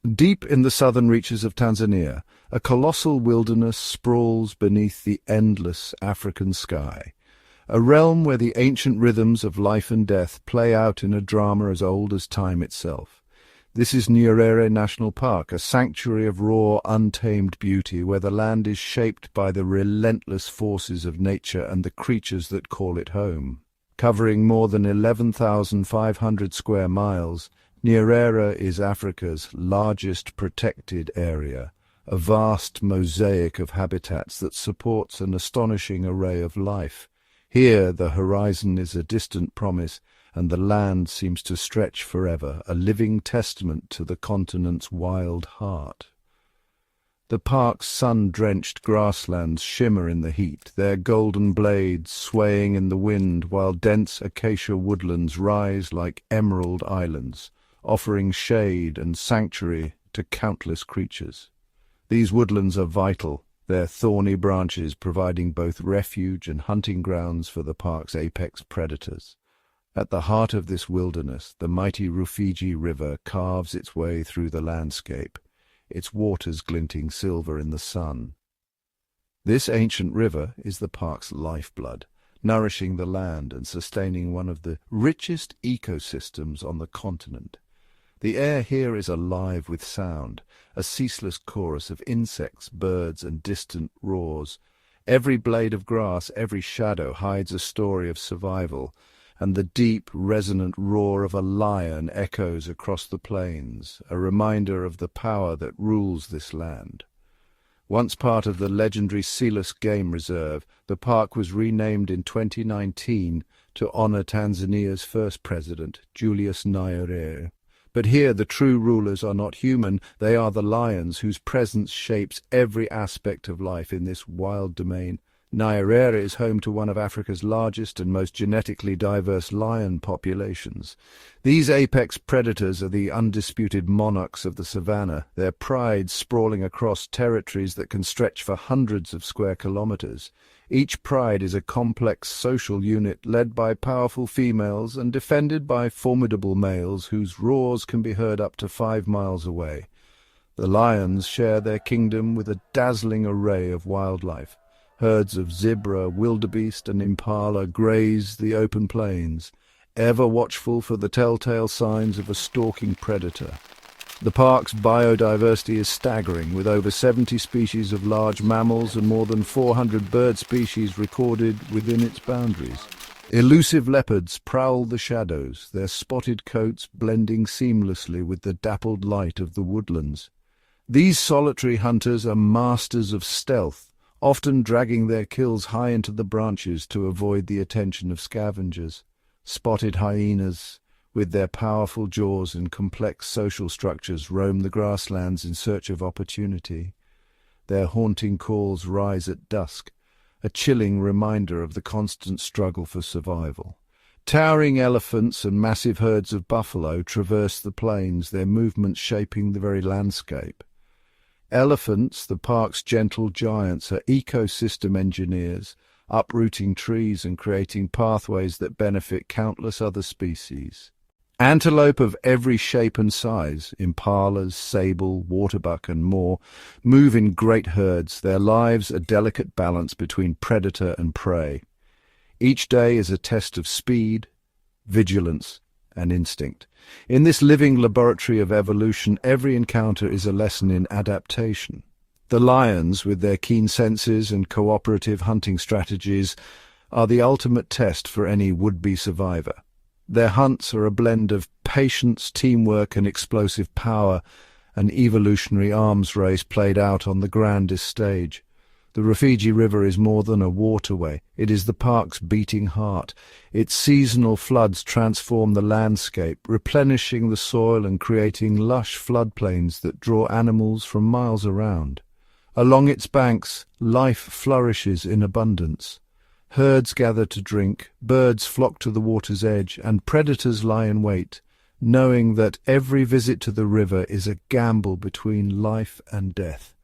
Deep in the southern reaches of Tanzania, a colossal wilderness sprawls beneath the endless African sky, a realm where the ancient rhythms of life and death play out in a drama as old as time itself. This is Nyerere National Park, a sanctuary of raw, untamed beauty where the land is shaped by the relentless forces of nature and the creatures that call it home. Covering more than 11,500 square miles, Nyerere is Africa's largest protected area, a vast mosaic of habitats that supports an astonishing array of life. Here the horizon is a distant promise, and the land seems to stretch forever, a living testament to the continent's wild heart. The park's sun-drenched grasslands shimmer in the heat, their golden blades swaying in the wind, while dense acacia woodlands rise like emerald islands, offering shade and sanctuary to countless creatures. These woodlands are vital, their thorny branches providing both refuge and hunting grounds for the park's apex predators. At the heart of this wilderness, the mighty Rufiji River carves its way through the landscape, its waters glinting silver in the sun. This ancient river is the park's lifeblood, nourishing the land and sustaining one of the richest ecosystems on the continent. The air here is alive with sound, a ceaseless chorus of insects, birds, and distant roars. Every blade of grass, every shadow hides a story of survival, and the deep, resonant roar of a lion echoes across the plains, a reminder of the power that rules this land. Once part of the legendary Selous Game Reserve, the park was renamed in 2019 to honor Tanzania's first president, Julius Nyerere. But here the true rulers are not human, they are the lions whose presence shapes every aspect of life in this wild domain. Nyerere is home to one of Africa's largest and most genetically diverse lion populations. These apex predators are the undisputed monarchs of the savannah, their pride sprawling across territories that can stretch for hundreds of square kilometers. Each pride is a complex social unit led by powerful females and defended by formidable males whose roars can be heard up to 5 miles away. The lions share their kingdom with a dazzling array of wildlife. Herds of zebra, wildebeest, and impala graze the open plains, ever watchful for the telltale signs of a stalking predator. The park's biodiversity is staggering, with over 70 species of large mammals and more than 400 bird species recorded within its boundaries. Elusive leopards prowl the shadows, their spotted coats blending seamlessly with the dappled light of the woodlands. These solitary hunters are masters of stealth, often dragging their kills high into the branches to avoid the attention of scavengers. Spotted hyenas, with their powerful jaws and complex social structures, roam the grasslands in search of opportunity. Their haunting calls rise at dusk, a chilling reminder of the constant struggle for survival. Towering elephants and massive herds of buffalo traverse the plains, their movements shaping the very landscape. Elephants, the park's gentle giants, are ecosystem engineers, uprooting trees and creating pathways that benefit countless other species. Antelope of every shape and size, impalas, sable, waterbuck, and more, move in great herds, their lives a delicate balance between predator and prey. Each day is a test of speed, vigilance, and instinct. In this living laboratory of evolution, every encounter is a lesson in adaptation. The lions, with their keen senses and cooperative hunting strategies, are the ultimate test for any would-be survivor. Their hunts are a blend of patience, teamwork, and explosive power, an evolutionary arms race played out on the grandest stage. The Rufiji River is more than a waterway. It is the park's beating heart. Its seasonal floods transform the landscape, replenishing the soil and creating lush floodplains that draw animals from miles around. Along its banks, life flourishes in abundance. Herds gather to drink, birds flock to the water's edge, and predators lie in wait, knowing that every visit to the river is a gamble between life and death.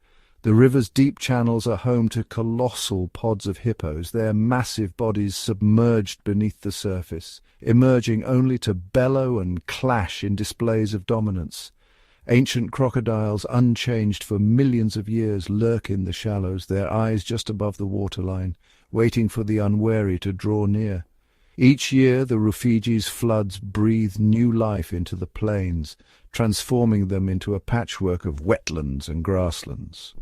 The river's deep channels are home to colossal pods of hippos, their massive bodies submerged beneath the surface, emerging only to bellow and clash in displays of dominance. Ancient crocodiles, unchanged for millions of years, lurk in the shallows, their eyes just above the waterline, waiting for the unwary to draw near. Each year the Rufiji's floods breathe new life into the plains, transforming them into a patchwork of wetlands and grasslands.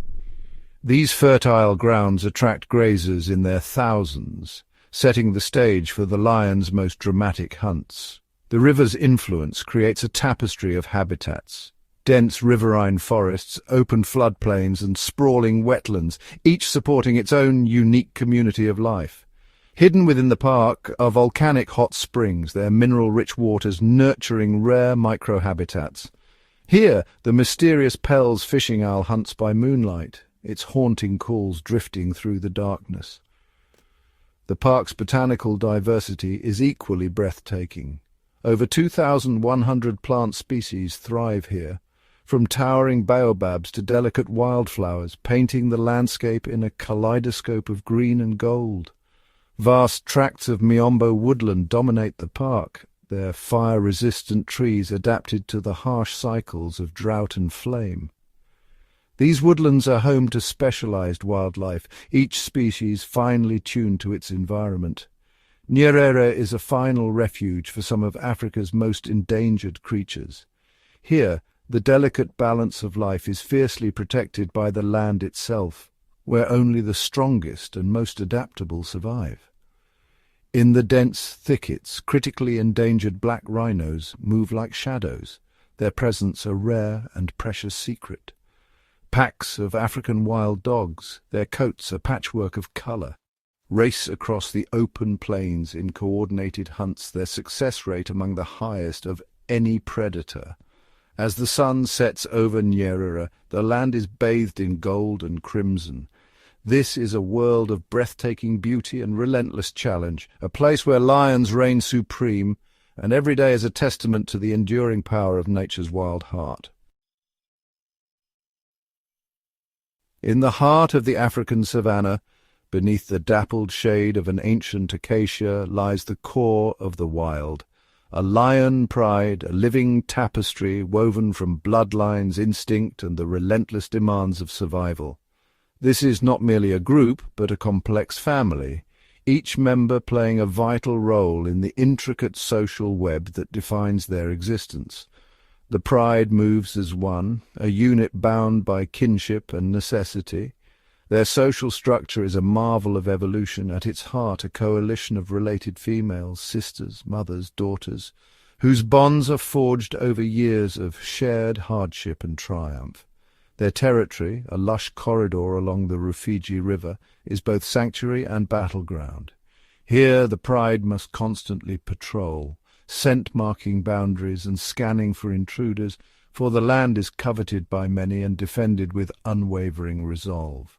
These fertile grounds attract grazers in their thousands, setting the stage for the lion's most dramatic hunts. The river's influence creates a tapestry of habitats. Dense riverine forests, open floodplains and sprawling wetlands, each supporting its own unique community of life. Hidden within the park are volcanic hot springs, their mineral-rich waters nurturing rare microhabitats. Here, the mysterious Pell's fishing owl hunts by moonlight, its haunting calls drifting through the darkness. The park's botanical diversity is equally breathtaking. Over 2,100 plant species thrive here, from towering baobabs to delicate wildflowers, painting the landscape in a kaleidoscope of green and gold. Vast tracts of miombo woodland dominate the park, their fire-resistant trees adapted to the harsh cycles of drought and flame. These woodlands are home to specialized wildlife, each species finely tuned to its environment. Nyerere is a final refuge for some of Africa's most endangered creatures. Here, the delicate balance of life is fiercely protected by the land itself, where only the strongest and most adaptable survive. In the dense thickets, critically endangered black rhinos move like shadows, their presence a rare and precious secret. Packs of African wild dogs, their coats a patchwork of colour, race across the open plains in coordinated hunts, their success rate among the highest of any predator. As the sun sets over Nyerere, the land is bathed in gold and crimson. This is a world of breathtaking beauty and relentless challenge, a place where lions reign supreme, and every day is a testament to the enduring power of nature's wild heart. In the heart of the African savannah, beneath the dappled shade of an ancient acacia, lies the core of the wild. A lion pride, a living tapestry woven from bloodlines, instinct, and the relentless demands of survival. This is not merely a group, but a complex family, each member playing a vital role in the intricate social web that defines their existence. The pride moves as one, a unit bound by kinship and necessity. Their social structure is a marvel of evolution, at its heart a coalition of related females, sisters, mothers, daughters, whose bonds are forged over years of shared hardship and triumph. Their territory, a lush corridor along the Rufiji River, is both sanctuary and battleground. Here the pride must constantly patrol, scent-marking boundaries and scanning for intruders, for the land is coveted by many and defended with unwavering resolve.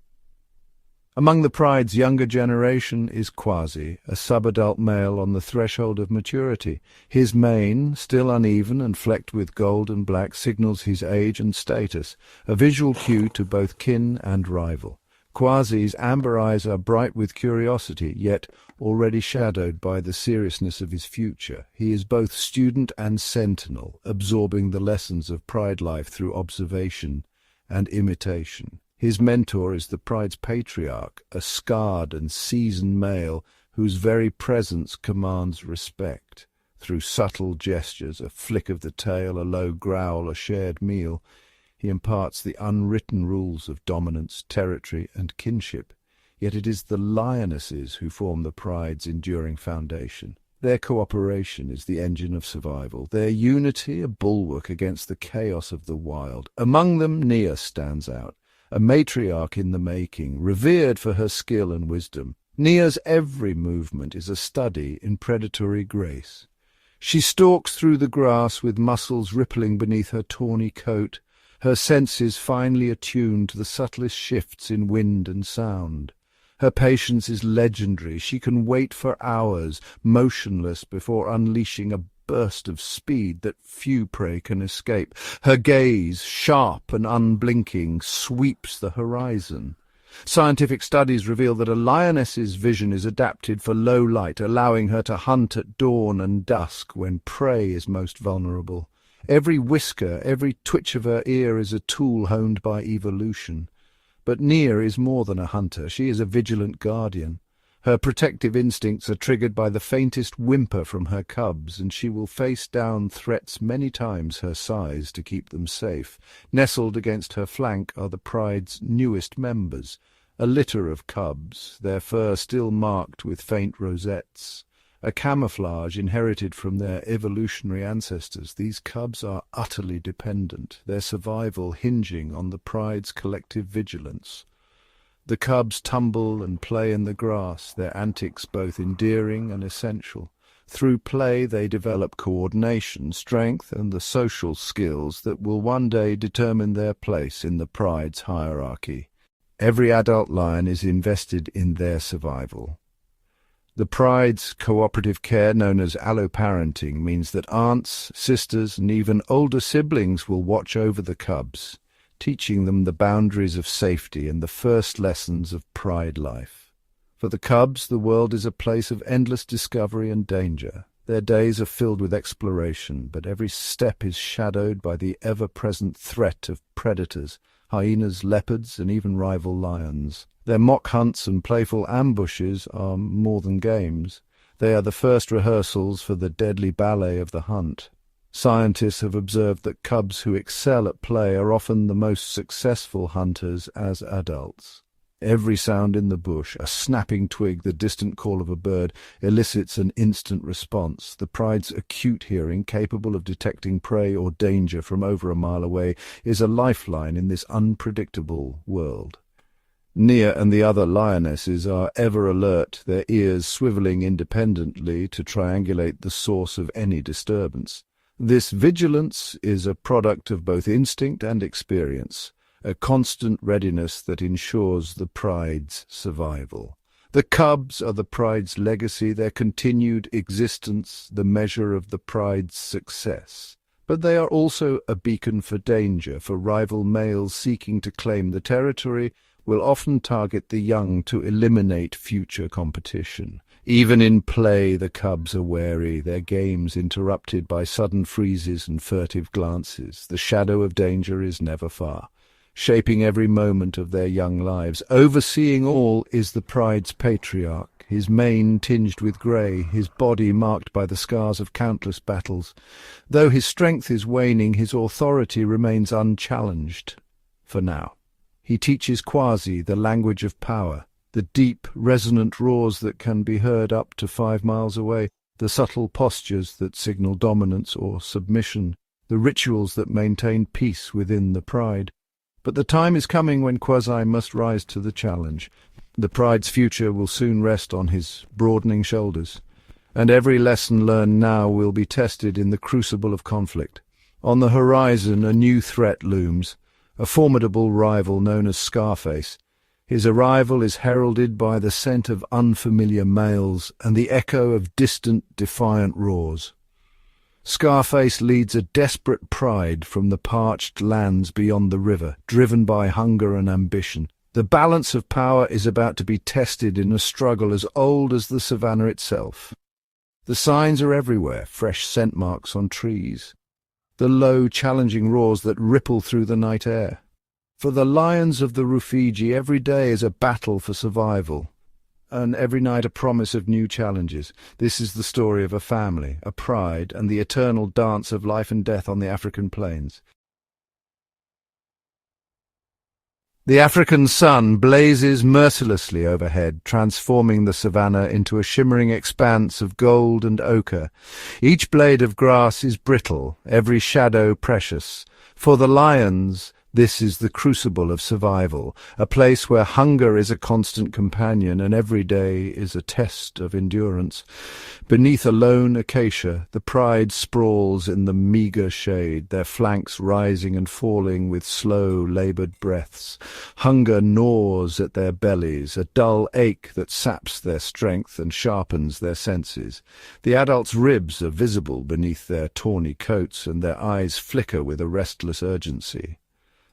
Among the pride's younger generation is Quasi, a sub-adult male on the threshold of maturity. His mane, still uneven and flecked with gold and black, signals his age and status, a visual cue to both kin and rival. Quasi's amber eyes are bright with curiosity, yet already shadowed by the seriousness of his future. He is both student and sentinel, absorbing the lessons of pride life through observation and imitation. His mentor is the pride's patriarch, a scarred and seasoned male whose very presence commands respect. Through subtle gestures, a flick of the tail, a low growl, a shared meal, he imparts the unwritten rules of dominance, territory, and kinship. Yet it is the lionesses who form the pride's enduring foundation. Their cooperation is the engine of survival, their unity a bulwark against the chaos of the wild. Among them, Nia stands out, a matriarch in the making, revered for her skill and wisdom. Nia's every movement is a study in predatory grace. She stalks through the grass with muscles rippling beneath her tawny coat, her senses finely attuned to the subtlest shifts in wind and sound. Her patience is legendary. She can wait for hours, motionless, before unleashing a burst of speed that few prey can escape. Her gaze, sharp and unblinking, sweeps the horizon. Scientific studies reveal that a lioness's vision is adapted for low light, allowing her to hunt at dawn and dusk when prey is most vulnerable. Every whisker, every twitch of her ear is a tool honed by evolution. But Nyerere is more than a hunter. She is a vigilant guardian. Her protective instincts are triggered by the faintest whimper from her cubs, and she will face down threats many times her size to keep them safe. Nestled against her flank are the pride's newest members, a litter of cubs, their fur still marked with faint rosettes. A camouflage inherited from their evolutionary ancestors, these cubs are utterly dependent, their survival hinging on the pride's collective vigilance. The cubs tumble and play in the grass, their antics both endearing and essential. Through play they develop coordination, strength, and the social skills that will one day determine their place in the pride's hierarchy. Every adult lion is invested in their survival. The pride's cooperative care, known as alloparenting, means that aunts, sisters, and even older siblings will watch over the cubs, teaching them the boundaries of safety and the first lessons of pride life. For the cubs, the world is a place of endless discovery and danger. Their days are filled with exploration, but every step is shadowed by the ever-present threat of predators, hyenas, leopards, and even rival lions. Their mock hunts and playful ambushes are more than games. They are the first rehearsals for the deadly ballet of the hunt. Scientists have observed that cubs who excel at play are often the most successful hunters as adults. Every sound in the bush, a snapping twig, the distant call of a bird, elicits an instant response. The pride's acute hearing, capable of detecting prey or danger from over a mile away, is a lifeline in this unpredictable world. Nyerere and the other lionesses are ever alert, their ears swivelling independently to triangulate the source of any disturbance. This vigilance is a product of both instinct and experience, a constant readiness that ensures the pride's survival. The cubs are the pride's legacy, their continued existence, the measure of the pride's success. But they are also a beacon for danger, for rival males seeking to claim the territory will often target the young to eliminate future competition. Even in play, the cubs are wary, their games interrupted by sudden freezes and furtive glances. The shadow of danger is never far, shaping every moment of their young lives. Overseeing all is the pride's patriarch, his mane tinged with grey, his body marked by the scars of countless battles. Though his strength is waning, his authority remains unchallenged, for now. He teaches Quasi the language of power, the deep, resonant roars that can be heard up to 5 miles away, the subtle postures that signal dominance or submission, the rituals that maintain peace within the pride. But the time is coming when Quasi must rise to the challenge. The pride's future will soon rest on his broadening shoulders, and every lesson learned now will be tested in the crucible of conflict. On the horizon a new threat looms, a formidable rival known as Scarface. His arrival is heralded by the scent of unfamiliar males and the echo of distant, defiant roars. Scarface leads a desperate pride from the parched lands beyond the river, driven by hunger and ambition. The balance of power is about to be tested in a struggle as old as the Savannah itself. The signs are everywhere, fresh scent marks on trees, the low, challenging roars that ripple through the night air. For the lions of the Rufiji, every day is a battle for survival, and every night a promise of new challenges. This is the story of a family, a pride, and the eternal dance of life and death on the African plains. The African sun blazes mercilessly overhead, transforming the savannah into a shimmering expanse of gold and ochre. Each blade of grass is brittle, every shadow precious. For the lions, this is the crucible of survival, a place where hunger is a constant companion and every day is a test of endurance. Beneath a lone acacia, the pride sprawls in the meagre shade, their flanks rising and falling with slow, laboured breaths. Hunger gnaws at their bellies, a dull ache that saps their strength and sharpens their senses. The adults' ribs are visible beneath their tawny coats, and their eyes flicker with a restless urgency.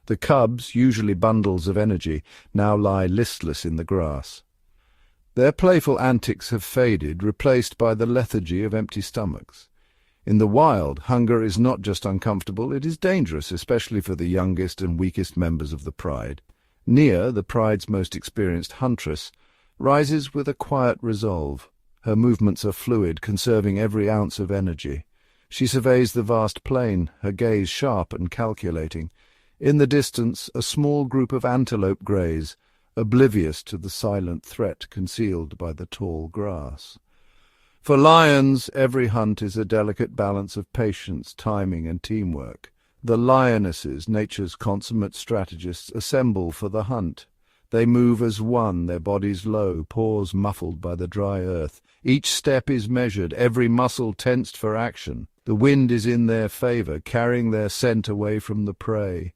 The cubs, usually bundles of energy, now lie listless in the grass. Their playful antics have faded, replaced by the lethargy of empty stomachs. In the wild, hunger is not just uncomfortable, it is dangerous, especially for the youngest and weakest members of the pride. Nia, the pride's most experienced huntress, rises with a quiet resolve. Her movements are fluid, conserving every ounce of energy. She surveys the vast plain, her gaze sharp and calculating. In the distance, a small group of antelope graze, oblivious to the silent threat concealed by the tall grass. For lions, every hunt is a delicate balance of patience, timing, and teamwork. The lionesses, nature's consummate strategists, assemble for the hunt. They move as one, their bodies low, paws muffled by the dry earth. Each step is measured, every muscle tensed for action. The wind is in their favor, carrying their scent away from the prey.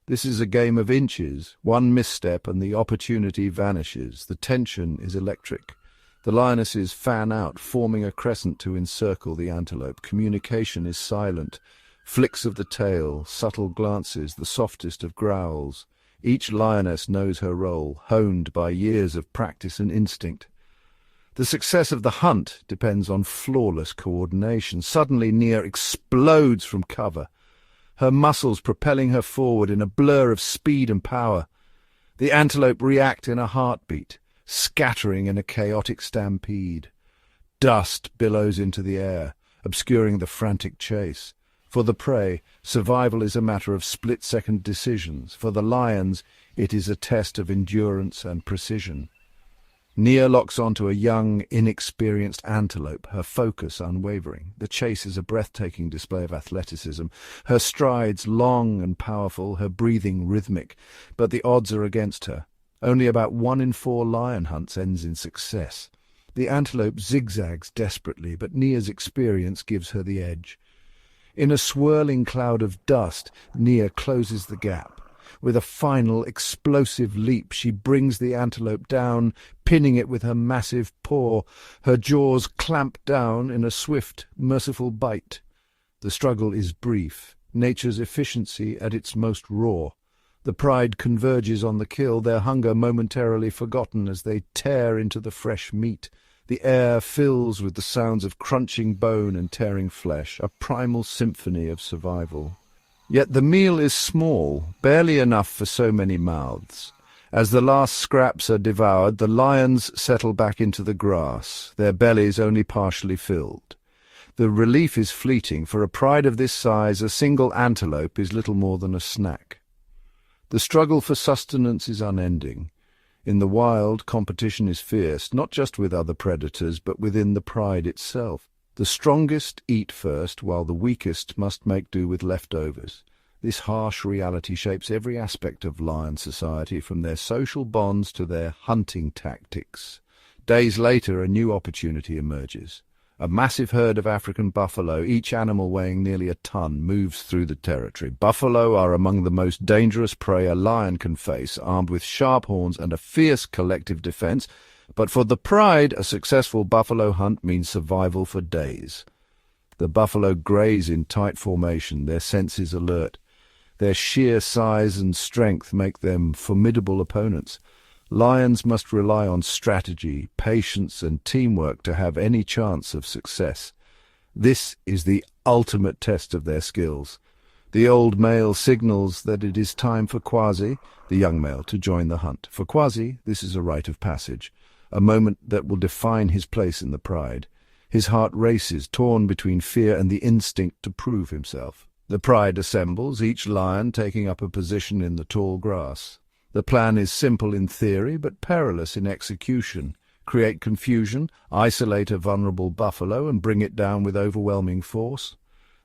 This is a game of inches. One misstep and the opportunity vanishes. The tension is electric. The lionesses fan out, forming a crescent to encircle the antelope. Communication is silent. Flicks of the tail, subtle glances, the softest of growls. Each lioness knows her role, honed by years of practice and instinct. The success of the hunt depends on flawless coordination. Suddenly, Nia explodes from cover, her muscles propelling her forward in a blur of speed and power. The antelope react in a heartbeat, scattering in a chaotic stampede. Dust billows into the air, obscuring the frantic chase. For the prey, survival is a matter of split-second decisions. For the lions, it is a test of endurance and precision. Nia locks onto a young, inexperienced antelope, her focus unwavering. The chase is a breathtaking display of athleticism, her strides long and powerful, her breathing rhythmic, but the odds are against her. Only about 1 in 4 lion hunts ends in success. The antelope zigzags desperately, but Nia's experience gives her the edge. In a swirling cloud of dust, Nia closes the gap. With a final, explosive leap, she brings the antelope down, pinning it with her massive paw. Her jaws clamp down in a swift, merciful bite. The struggle is brief, nature's efficiency at its most raw. The pride converges on the kill, their hunger momentarily forgotten as they tear into the fresh meat. The air fills with the sounds of crunching bone and tearing flesh, a primal symphony of survival. Yet the meal is small, barely enough for so many mouths. As the last scraps are devoured, the lions settle back into the grass, their bellies only partially filled. The relief is fleeting. For a pride of this size, a single antelope is little more than a snack. The struggle for sustenance is unending. In the wild, competition is fierce, not just with other predators, but within the pride itself. The strongest eat first, while the weakest must make do with leftovers. This harsh reality shapes every aspect of lion society, from their social bonds to their hunting tactics. Days later, a new opportunity emerges. A massive herd of African buffalo, each animal weighing nearly a ton, moves through the territory. Buffalo are among the most dangerous prey a lion can face, armed with sharp horns and a fierce collective defense. But for the pride, a successful buffalo hunt means survival for days. The buffalo graze in tight formation, their senses alert. Their sheer size and strength make them formidable opponents. Lions must rely on strategy, patience, and teamwork to have any chance of success. This is the ultimate test of their skills. The old male signals that it is time for Quasi, the young male, to join the hunt. For Quasi, this is a rite of passage, a moment that will define his place in the pride. His heart races, torn between fear and the instinct to prove himself. The pride assembles, each lion taking up a position in the tall grass. The plan is simple in theory, but perilous in execution. Create confusion, isolate a vulnerable buffalo, and bring it down with overwhelming force.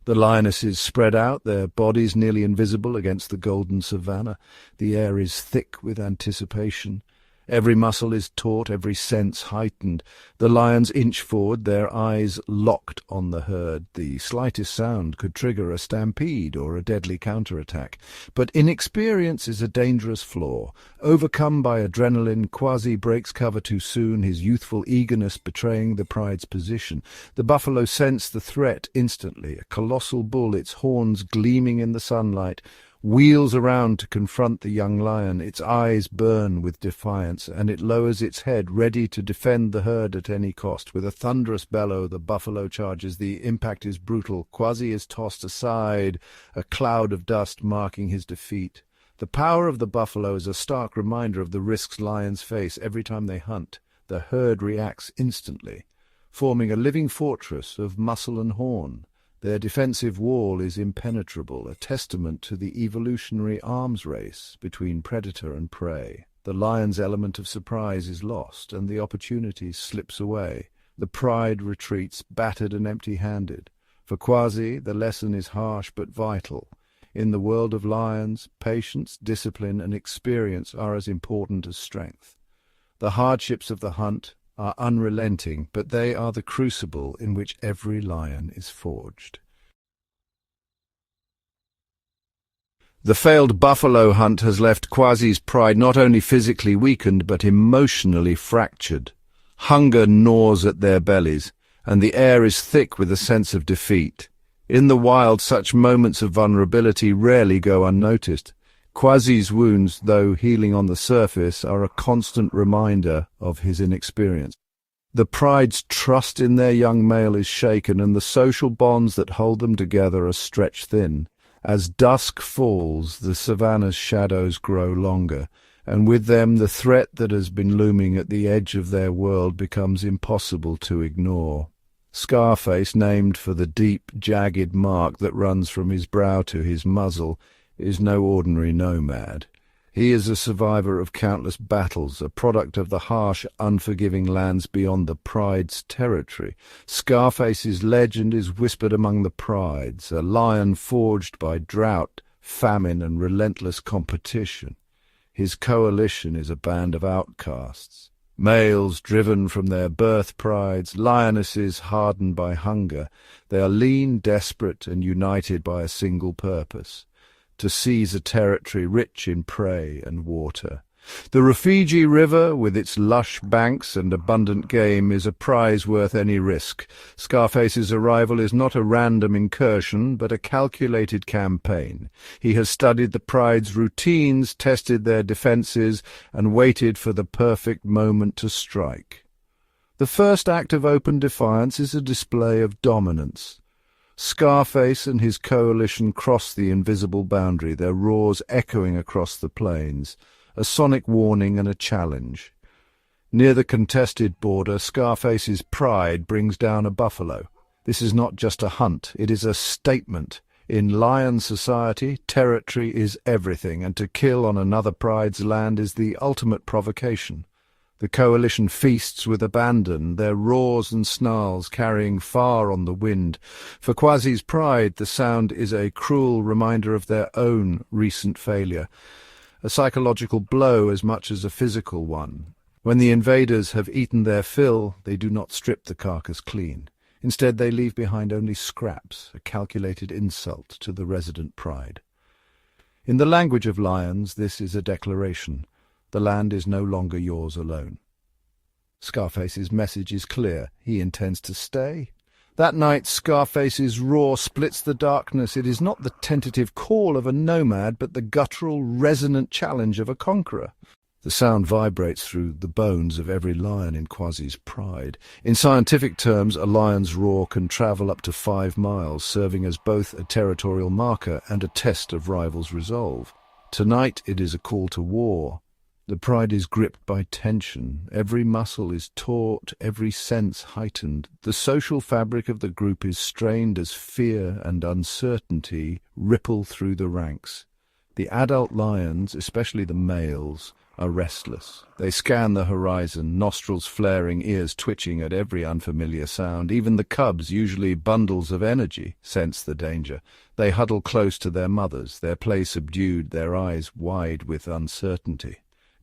The lionesses spread out, their bodies nearly invisible against the golden savannah. The air is thick with anticipation. Every muscle is taut, every sense heightened. The lions inch forward, their eyes locked on the herd. The slightest sound could trigger a stampede or a deadly counterattack. But inexperience is a dangerous flaw. Overcome by adrenaline, Quasi breaks cover too soon, his youthful eagerness betraying the pride's position. The buffalo sensed the threat instantly, a colossal bull, its horns gleaming in the sunlight. wheels around to confront the young lion. Its eyes burn with defiance, and it lowers its head, ready to defend the herd at any cost. With a thunderous bellow, the buffalo charges. The impact is brutal. Quasi is tossed aside, a cloud of dust marking his defeat. The power of the buffalo is a stark reminder of the risks lions face every time they hunt. The herd reacts instantly, forming a living fortress of muscle and horn. Their defensive wall is impenetrable, a testament to the evolutionary arms race between predator and prey. The lion's element of surprise is lost, and the opportunity slips away. The pride retreats, battered and empty-handed. For Quasi, the lesson is harsh but vital. In the world of lions, patience, discipline, and experience are as important as strength. The hardships of the hunt are unrelenting, but they are the crucible in which every lion is forged. The failed buffalo hunt has left Quasi's pride not only physically weakened, but emotionally fractured. Hunger gnaws at their bellies, and the air is thick with a sense of defeat. In the wild, such moments of vulnerability rarely go unnoticed. Quasi's wounds, though healing on the surface, are a constant reminder of his inexperience. The pride's trust in their young male is shaken, and the social bonds that hold them together are stretched thin. As dusk falls, the savannah's shadows grow longer, and with them the threat that has been looming at the edge of their world becomes impossible to ignore. Scarface, named for the deep, jagged mark that runs from his brow to his muzzle, is no ordinary nomad. He is a survivor of countless battles, a product of the harsh, unforgiving lands beyond the pride's territory. Scarface's legend is whispered among the prides, a lion forged by drought, famine, and relentless competition. His coalition is a band of outcasts. Males driven from their birth prides, lionesses hardened by hunger. They are lean, desperate, and united by a single purpose: to seize a territory rich in prey and water. The Rufiji River, with its lush banks and abundant game, is a prize worth any risk. Scarface's arrival is not a random incursion, but a calculated campaign. He has studied the pride's routines, tested their defenses, and waited for the perfect moment to strike. The first act of open defiance is a display of dominance. Scarface and his coalition cross the invisible boundary, their roars echoing across the plains, a sonic warning and a challenge. Near the contested border, Scarface's pride brings down a buffalo. This is not just a hunt, it is a statement. In lion society, territory is everything, and to kill on another pride's land is the ultimate provocation. The coalition feasts with abandon, their roars and snarls carrying far on the wind. For Quasi's pride, the sound is a cruel reminder of their own recent failure, a psychological blow as much as a physical one. When the invaders have eaten their fill, they do not strip the carcass clean. Instead, they leave behind only scraps, a calculated insult to the resident pride. In the language of lions, this is a declaration. The land is no longer yours alone. Scarface's message is clear. He intends to stay. That night, Scarface's roar splits the darkness. It is not the tentative call of a nomad, but the guttural, resonant challenge of a conqueror. The sound vibrates through the bones of every lion in Quasi's pride. In scientific terms, a lion's roar can travel up to 5 miles, serving as both a territorial marker and a test of rivals' resolve. Tonight, it is a call to war. The pride is gripped by tension. Every muscle is taut, every sense heightened. The social fabric of the group is strained as fear and uncertainty ripple through the ranks. The adult lions, especially the males, are restless. They scan the horizon, nostrils flaring, ears twitching at every unfamiliar sound. Even the cubs, usually bundles of energy, sense the danger. They huddle close to their mothers, their play subdued, their eyes wide with uncertainty.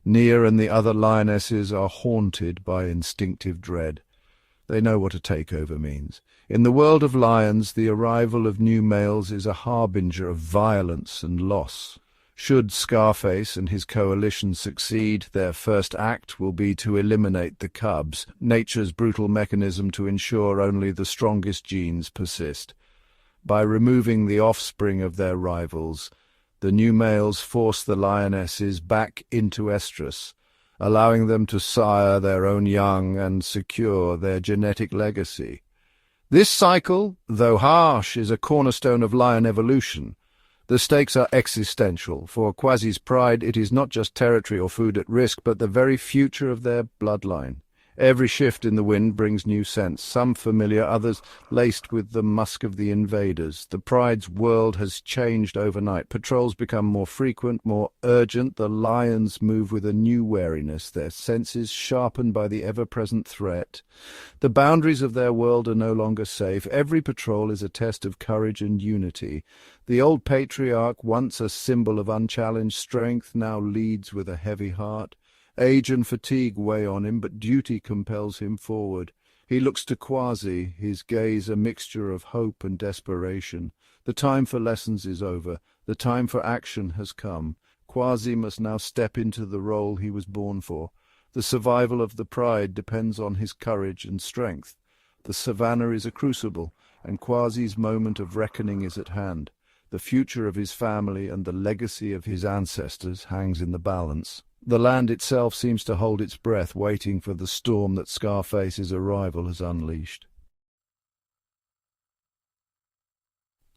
Nyerere and the other lionesses are haunted by instinctive dread. They know what a takeover means. In the world of lions, the arrival of new males is a harbinger of violence and loss. Should Scarface and his coalition succeed, their first act will be to eliminate the cubs, nature's brutal mechanism to ensure only the strongest genes persist. By removing the offspring of their rivals, The new males force the lionesses back into estrus, allowing them to sire their own young and secure their genetic legacy. This cycle, though harsh, is a cornerstone of lion evolution. The stakes are existential. For Quasi's pride, it is not just territory or food at risk, but the very future of their bloodline. Every shift in the wind brings new scents, some familiar, others laced with the musk of the invaders. The pride's world has changed overnight. Patrols become more frequent, more urgent. The lions move with a new wariness, their senses sharpened by the ever-present threat. The boundaries of their world are no longer safe. Every patrol is a test of courage and unity. The old patriarch, once a symbol of unchallenged strength, now leads with a heavy heart. Age and fatigue weigh on him, but duty compels him forward. He looks to Quasi, his gaze a mixture of hope and desperation. The time for lessons is over. The time for action has come. Quasi must now step into the role he was born for. The survival of the pride depends on his courage and strength. The Savannah is a crucible, and Quasi's moment of reckoning is at hand. The future of his family and the legacy of his ancestors hangs in the balance. The land itself seems to hold its breath, waiting for the storm that Scarface's arrival has unleashed.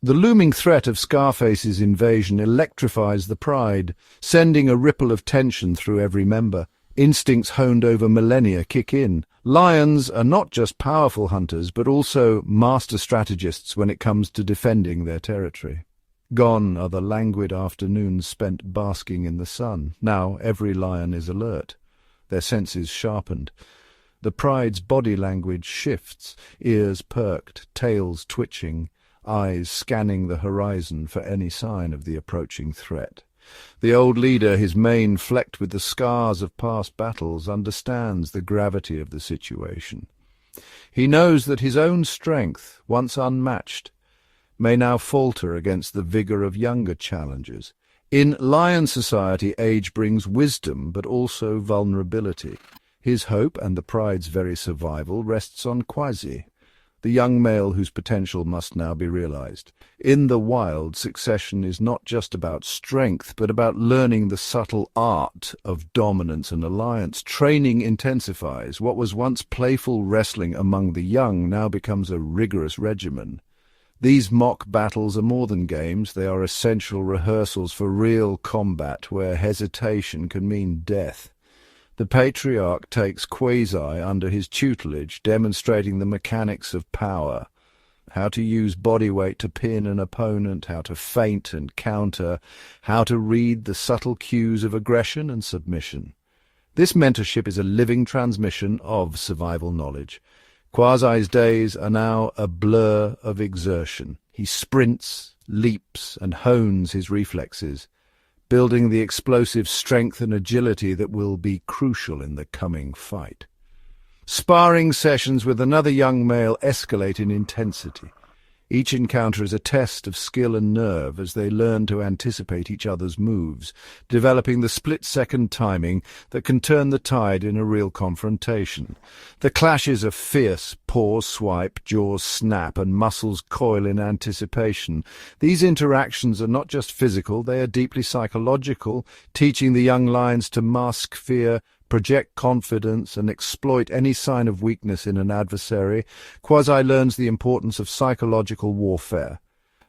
The looming threat of Scarface's invasion electrifies the pride, sending a ripple of tension through every member. Instincts honed over millennia kick in. Lions are not just powerful hunters, but also master strategists when it comes to defending their territory. Gone are the languid afternoons spent basking in the sun. Now every lion is alert, their senses sharpened. The pride's body language shifts, ears perked, tails twitching, eyes scanning the horizon for any sign of the approaching threat. The old leader, his mane flecked with the scars of past battles, understands the gravity of the situation. He knows that his own strength, once unmatched, may now falter against the vigor of younger challengers. In lion society, age brings wisdom, but also vulnerability. His hope, and the pride's very survival, rests on Quasi, the young male whose potential must now be realized. In the wild, succession is not just about strength, but about learning the subtle art of dominance and alliance. Training intensifies. What was once playful wrestling among the young now becomes a rigorous regimen. These mock battles are more than games. They are essential rehearsals for real combat, where hesitation can mean death. The patriarch takes Quasi under his tutelage, demonstrating the mechanics of power, how to use body weight to pin an opponent, how to feint and counter, how to read the subtle cues of aggression and submission. This mentorship is a living transmission of survival knowledge. Quasi's days are now a blur of exertion. He sprints, leaps, and hones his reflexes, building the explosive strength and agility that will be crucial in the coming fight. Sparring sessions with another young male escalate in intensity. Each encounter is a test of skill and nerve as they learn to anticipate each other's moves, developing the split-second timing that can turn the tide in a real confrontation. The clashes are fierce, paws swipe, jaws snap, and muscles coil in anticipation. These interactions are not just physical, they are deeply psychological, teaching the young lions to mask fear, project confidence, and exploit any sign of weakness in an adversary. Quasi learns the importance of psychological warfare.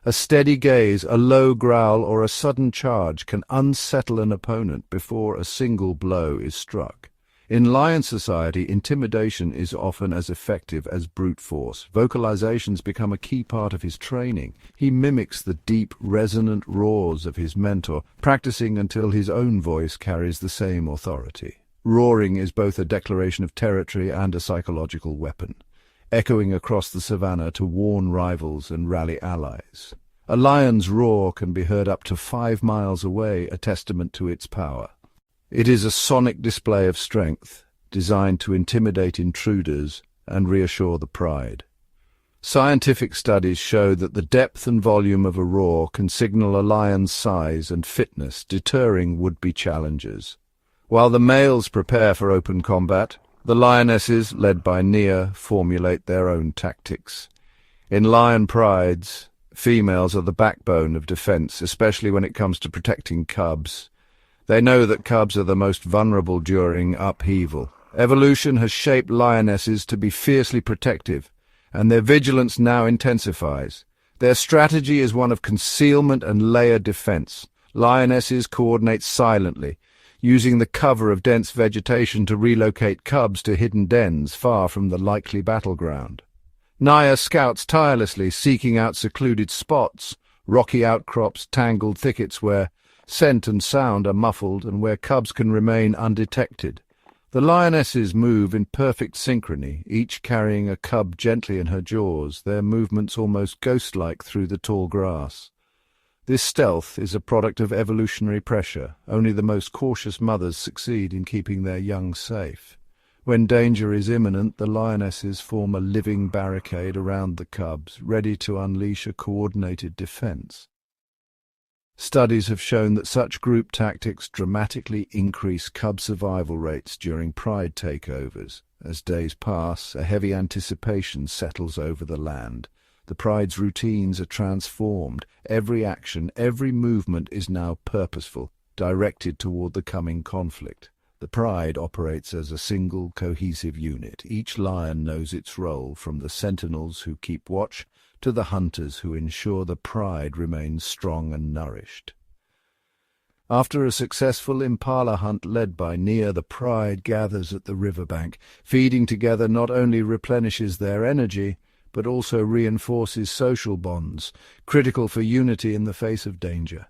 A steady gaze, a low growl, or a sudden charge can unsettle an opponent before a single blow is struck. In lion society, intimidation is often as effective as brute force. Vocalizations become a key part of his training. He mimics the deep, resonant roars of his mentor, practicing until his own voice carries the same authority. Roaring is both a declaration of territory and a psychological weapon, echoing across the savannah to warn rivals and rally allies. A lion's roar can be heard up to 5 miles away, a testament to its power. It is a sonic display of strength, designed to intimidate intruders and reassure the pride. Scientific studies show that the depth and volume of a roar can signal a lion's size and fitness, deterring would-be challengers. While the males prepare for open combat, the lionesses, led by Nyerere, formulate their own tactics. In lion prides, Females are the backbone of defense, especially when it comes to protecting cubs. They know that cubs are the most vulnerable during upheaval. Evolution has shaped lionesses to be fiercely protective, and their vigilance now intensifies. Their strategy is one of concealment and layered defense. Lionesses coordinate silently, using the cover of dense vegetation to relocate cubs to hidden dens far from the likely battleground. Nyerere scouts tirelessly, seeking out secluded spots, rocky outcrops, tangled thickets where scent and sound are muffled and where cubs can remain undetected. The lionesses move in perfect synchrony, each carrying a cub gently in her jaws, their movements almost ghost-like through the tall grass. This stealth is a product of evolutionary pressure. Only the most cautious mothers succeed in keeping their young safe. When danger is imminent, the lionesses form a living barricade around the cubs, ready to unleash a coordinated defense. Studies have shown that such group tactics dramatically increase cub survival rates during pride takeovers. As days pass, a heavy anticipation settles over the land. The pride's routines are transformed. Every action, every movement is now purposeful, directed toward the coming conflict. The pride operates as a single, cohesive unit. Each lion knows its role, from the sentinels who keep watch to the hunters who ensure the pride remains strong and nourished. After a successful impala hunt led by Nyerere, the pride gathers at the riverbank. Feeding together not only replenishes their energy, but also reinforces social bonds, critical for unity in the face of danger.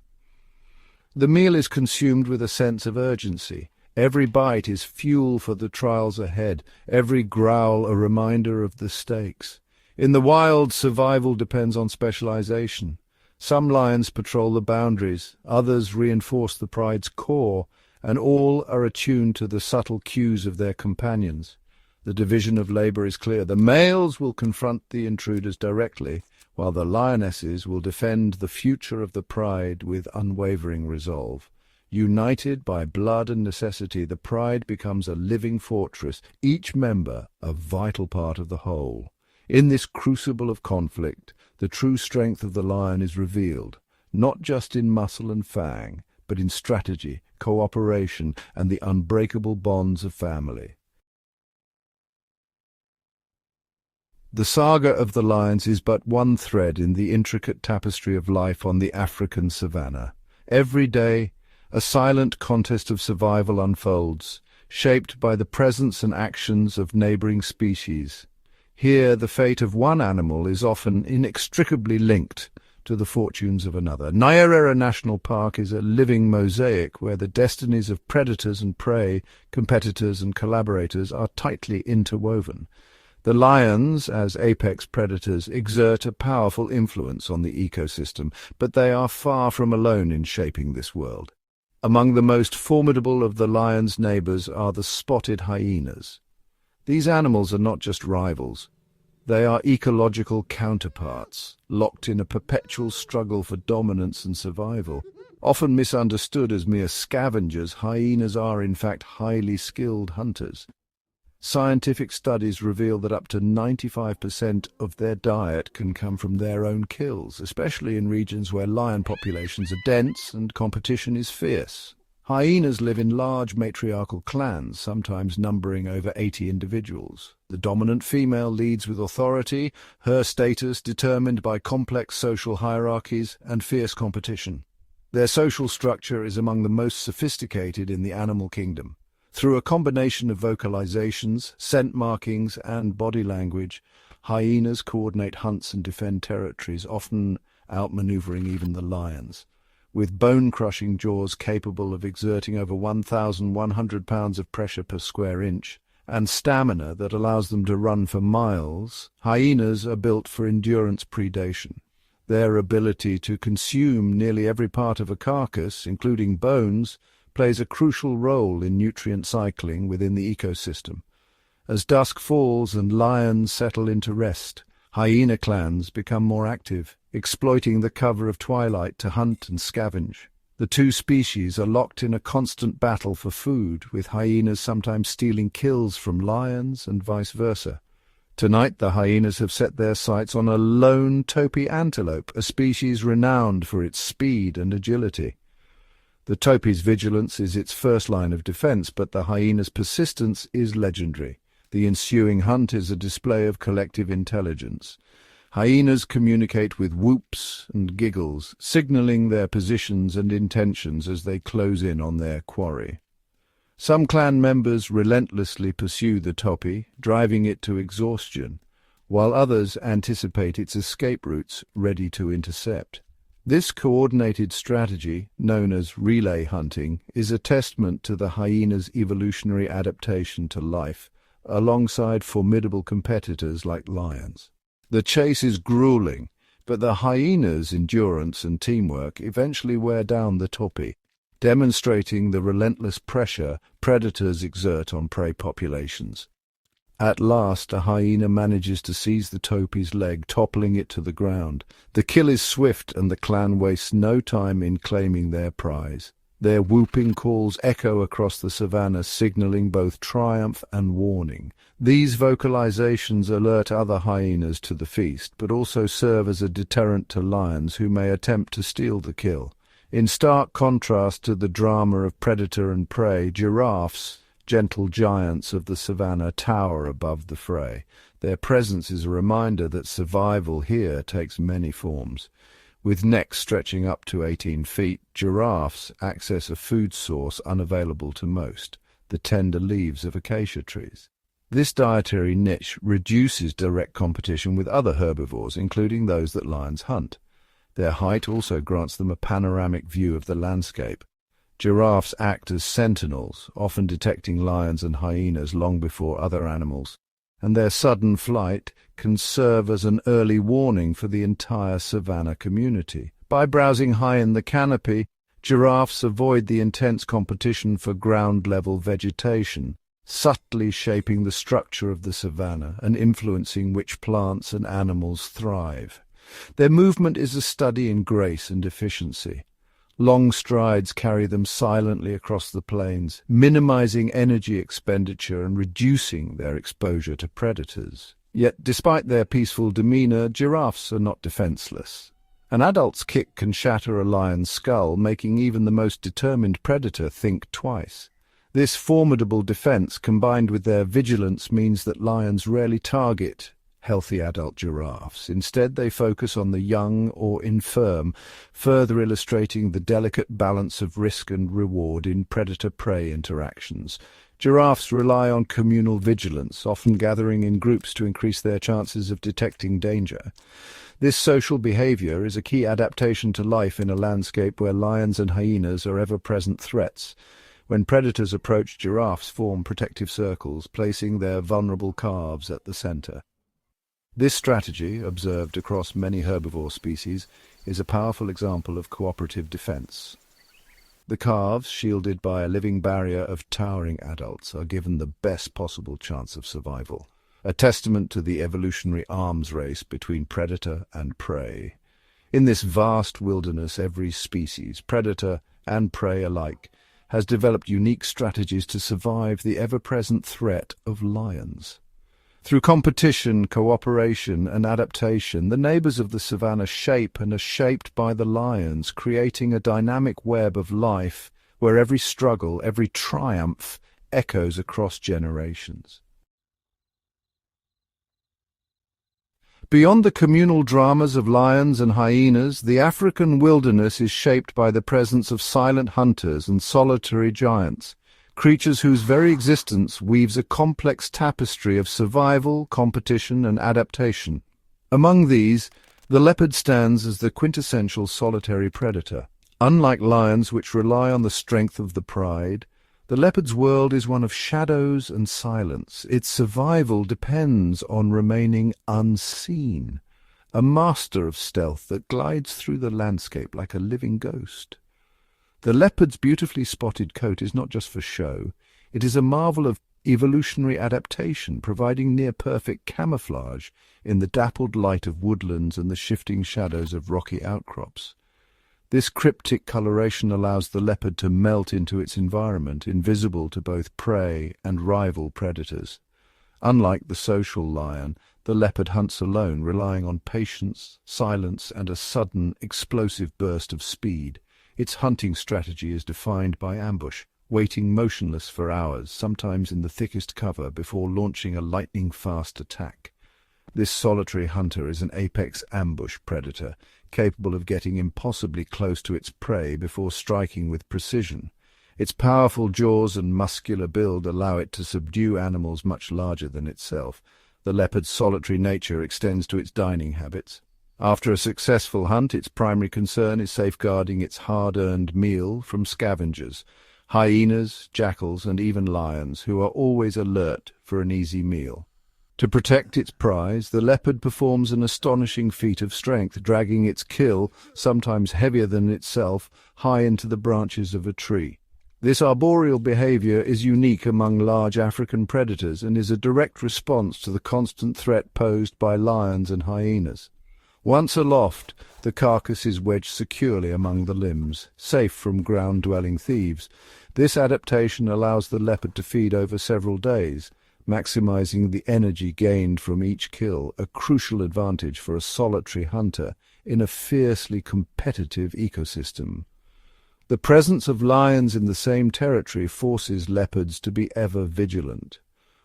The meal is consumed with a sense of urgency. Every bite is fuel for the trials ahead, every growl a reminder of the stakes. In the wild, survival depends on specialization. Some lions patrol the boundaries, others reinforce the pride's core, and all are attuned to the subtle cues of their companions. The division of labor is clear. The males will confront the intruders directly, while the lionesses will defend the future of the pride with unwavering resolve. United by blood and necessity, the pride becomes a living fortress, each member a vital part of the whole. In this crucible of conflict, the true strength of the lion is revealed, not just in muscle and fang, but in strategy, cooperation, and the unbreakable bonds of family. The saga of the lions is but one thread in the intricate tapestry of life on the African savannah. Every day, a silent contest of survival unfolds, shaped by the presence and actions of neighboring species. Here, the fate of one animal is often inextricably linked to the fortunes of another. Nyerere National Park is a living mosaic where the destinies of predators and prey, competitors and collaborators are tightly interwoven. The lions, as apex predators, exert a powerful influence on the ecosystem, but they are far from alone in shaping this world. Among the most formidable of the lion's neighbours are the spotted hyenas. These animals are not just rivals. They are ecological counterparts, locked in a perpetual struggle for dominance and survival. Often misunderstood as mere scavengers, hyenas are in fact highly skilled hunters. Scientific studies reveal that up to 95% of their diet can come from their own kills, especially in regions where lion populations are dense and competition is fierce. Hyenas live in large matriarchal clans, sometimes numbering over 80 individuals. The dominant female leads with authority, her status determined by complex social hierarchies and fierce competition. Their social structure is among the most sophisticated in the animal kingdom. Through a combination of vocalizations, scent markings, and body language, hyenas coordinate hunts and defend territories, often outmaneuvering even the lions. With bone-crushing jaws capable of exerting over 1,100 pounds of pressure per square inch, and stamina that allows them to run for miles, hyenas are built for endurance predation. Their ability to consume nearly every part of a carcass, including bones, plays a crucial role in nutrient cycling within the ecosystem. As dusk falls and lions settle into rest, hyena clans become more active, exploiting the cover of twilight to hunt and scavenge. The two species are locked in a constant battle for food, with hyenas sometimes stealing kills from lions and vice versa. Tonight the hyenas have set their sights on a lone topy antelope, a species renowned for its speed and agility. The topy's vigilance is its first line of defense, but the hyena's persistence is legendary. The ensuing hunt is a display of collective intelligence. Hyenas communicate with whoops and giggles, signaling their positions and intentions as they close in on their quarry. Some clan members relentlessly pursue the topy, driving it to exhaustion, while others anticipate its escape routes, ready to intercept. This coordinated strategy, known as relay hunting, is a testament to the hyena's evolutionary adaptation to life, alongside formidable competitors like lions. The chase is grueling, but the hyena's endurance and teamwork eventually wear down the topy, demonstrating the relentless pressure predators exert on prey populations. At last, a hyena manages to seize the topy's leg, toppling it to the ground. The kill is swift, and the clan wastes no time in claiming their prize. Their whooping calls echo across the savannah, signaling both triumph and warning. These vocalizations alert other hyenas to the feast, but also serve as a deterrent to lions who may attempt to steal the kill. In stark contrast to the drama of predator and prey, giraffes, gentle giants of the savannah, tower above the fray. Their presence is a reminder that survival here takes many forms. With necks stretching up to 18 feet, giraffes access a food source unavailable to most, the tender leaves of acacia trees. This dietary niche reduces direct competition with other herbivores, including those that lions hunt. Their height also grants them a panoramic view of the landscape. Giraffes act as sentinels, often detecting lions and hyenas long before other animals, and their sudden flight can serve as an early warning for the entire savannah community. By browsing high in the canopy, giraffes avoid the intense competition for ground-level vegetation, subtly shaping the structure of the savannah and influencing which plants and animals thrive. Their movement is a study in grace and efficiency. Long strides carry them silently across the plains, minimizing energy expenditure and reducing their exposure to predators. Yet, despite their peaceful demeanor, giraffes are not defenseless. An adult's kick can shatter a lion's skull, making even the most determined predator think twice. This formidable defense, combined with their vigilance, means that lions rarely target healthy adult giraffes. Instead, they focus on the young or infirm, further illustrating the delicate balance of risk and reward in predator-prey interactions. Giraffes rely on communal vigilance, often gathering in groups to increase their chances of detecting danger. This social behavior is a key adaptation to life in a landscape where lions and hyenas are ever-present threats. When predators approach, giraffes form protective circles, placing their vulnerable calves at the center. This strategy, observed across many herbivore species, is a powerful example of cooperative defense. The calves, shielded by a living barrier of towering adults, are given the best possible chance of survival, a testament to the evolutionary arms race between predator and prey. In this vast wilderness, every species, predator and prey alike, has developed unique strategies to survive the ever-present threat of lions. Through competition, cooperation, and adaptation, the neighbours of the savannah shape and are shaped by the lions, creating a dynamic web of life where every struggle, every triumph, echoes across generations. Beyond the communal dramas of lions and hyenas, the African wilderness is shaped by the presence of silent hunters and solitary giants, creatures whose very existence weaves a complex tapestry of survival, competition, and adaptation. Among these, the leopard stands as the quintessential solitary predator. Unlike lions, which rely on the strength of the pride, the leopard's world is one of shadows and silence. Its survival depends on remaining unseen, a master of stealth that glides through the landscape like a living ghost. The leopard's beautifully spotted coat is not just for show. It is a marvel of evolutionary adaptation, providing near-perfect camouflage in the dappled light of woodlands and the shifting shadows of rocky outcrops. This cryptic coloration allows the leopard to melt into its environment, invisible to both prey and rival predators. Unlike the social lion, the leopard hunts alone, relying on patience, silence, and a sudden, explosive burst of speed. Its hunting strategy is defined by ambush, waiting motionless for hours, sometimes in the thickest cover, before launching a lightning-fast attack. This solitary hunter is an apex ambush predator, capable of getting impossibly close to its prey before striking with precision. Its powerful jaws and muscular build allow it to subdue animals much larger than itself. The leopard's solitary nature extends to its dining habits. After a successful hunt, its primary concern is safeguarding its hard-earned meal from scavengers, hyenas, jackals, and even lions, who are always alert for an easy meal. To protect its prize, the leopard performs an astonishing feat of strength, dragging its kill, sometimes heavier than itself, high into the branches of a tree. This arboreal behavior is unique among large African predators and is a direct response to the constant threat posed by lions and hyenas. Once aloft, the carcass is wedged securely among the limbs, safe from ground-dwelling thieves. This adaptation allows the leopard to feed over several days, maximizing the energy gained from each kill, a crucial advantage for a solitary hunter in a fiercely competitive ecosystem. The presence of lions in the same territory forces leopards to be ever vigilant.